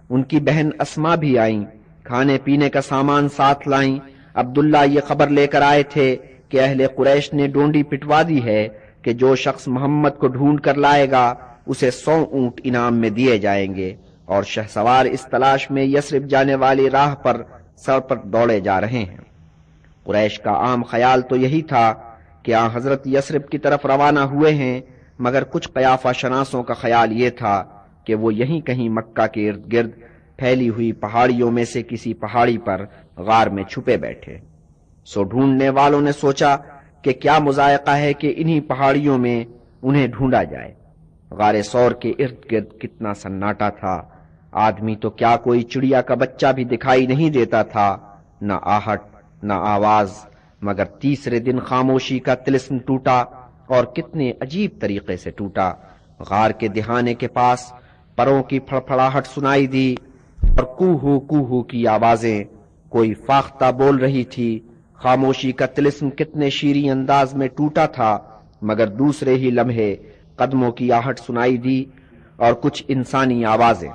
ان کی بہن اسما بھی آئیں، کھانے پینے کا سامان ساتھ لائیں۔ عبداللہ یہ خبر لے کر آئے تھے کہ اہل قریش نے ڈونڈی پٹوا دی ہے کہ جو شخص محمد کو ڈھونڈ کر لائے گا اسے 100 اونٹ انعام میں دیے جائیں گے، اور شہسوار اس تلاش میں یثرب جانے والی راہ پر سر پر دوڑے جا رہے ہیں۔ قریش کا عام خیال تو یہی تھا کہ آن حضرت یثرب کی طرف روانہ ہوئے ہیں، مگر کچھ قیافہ شناسوں کا خیال یہ تھا کہ وہ یہیں کہیں مکہ کے ارد گرد پھیلی ہوئی پہاڑیوں میں سے کسی پہاڑی پر غار میں چھپے بیٹھے۔ سو ڈھونڈنے والوں نے سوچا کہ کیا مذائقہ ہے کہ انہی پہاڑیوں میں انہیں ڈھونڈا جائے۔ غار ثور کے ارد گرد کتنا سناٹا تھا، آدمی تو کیا کوئی چڑیا کا بچہ بھی دکھائی نہیں دیتا تھا، نہ آہٹ نہ آواز، مگر تیسرے دن خاموشی کا طلسم ٹوٹا، اور کتنے عجیب طریقے سے ٹوٹا۔ غار کے دہانے کے پاس پروں کی پھڑپھڑاہٹ سنائی دی اور کوہو کی آوازیں، کوئی فاختہ بول رہی تھی۔ خاموشی کا طلسم کتنے شیریں انداز میں ٹوٹا تھا، مگر دوسرے ہی لمحے قدموں کی آہٹ سنائی دی اور کچھ انسانی آوازیں۔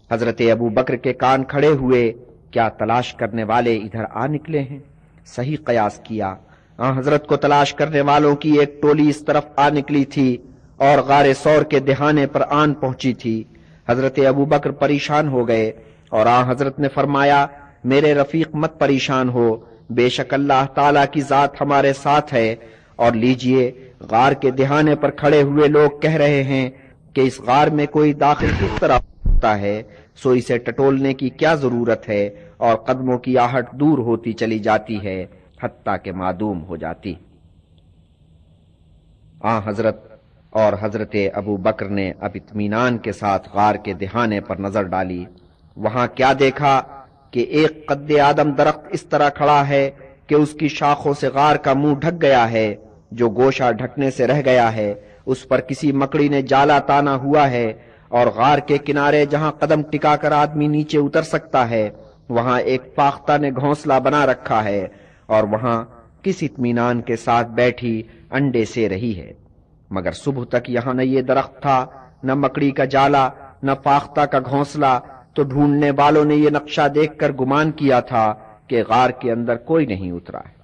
حضرت ابو بکر کے کان کھڑے ہوئے، کیا تلاش کرنے والے ادھر آ نکلے ہیں؟ صحیح قیاس کیا، حضرت کو تلاش کرنے والوں کی ایک ٹولی اس طرف آ نکلی تھی اور غار ثور کے دہانے پر آن پہنچی تھی۔ حضرت ابو بکر پریشان ہو گئے اور حضرت نے فرمایا، میرے رفیق مت پریشان ہو، بے شک اللہ تعالیٰ کی ذات ہمارے ساتھ ہے، اور لیجئے غار کے دہانے پر کھڑے ہوئے لوگ کہہ رہے ہیں کہ اس غار میں کوئی داخل کس طرح ہوتا ہے، سو اسے ٹٹولنے کی کیا ضرورت ہے، اور قدموں کی آہٹ دور ہوتی چلی جاتی ہے حتیٰ کہ معدوم ہو جاتی۔ حضرت اور حضرت ابو بکر نے اب اطمینان کے ساتھ غار کے دہانے پر نظر ڈالی۔ وہاں کیا دیکھا کہ ایک قد آدم درخت اس طرح کھڑا ہے کہ اس کی شاخوں سے غار کا منہ ڈھک گیا ہے، جو گوشہ ڈھکنے سے رہ گیا ہے اس پر کسی مکڑی نے جالا تانا ہوا ہے، اور غار کے کنارے جہاں قدم ٹکا کر آدمی نیچے اتر سکتا ہے وہاں ایک فاختہ نے گھونسلہ بنا رکھا ہے، اور وہاں کس اطمینان کے ساتھ بیٹھی انڈے سے رہی ہے۔ مگر صبح تک یہاں نہ یہ درخت تھا، نہ مکڑی کا جالا، نہ فاختہ کا گھونسلہ، تو ڈھونڈنے والوں نے یہ نقشہ دیکھ کر گمان کیا تھا کہ غار کے اندر کوئی نہیں اترا ہے۔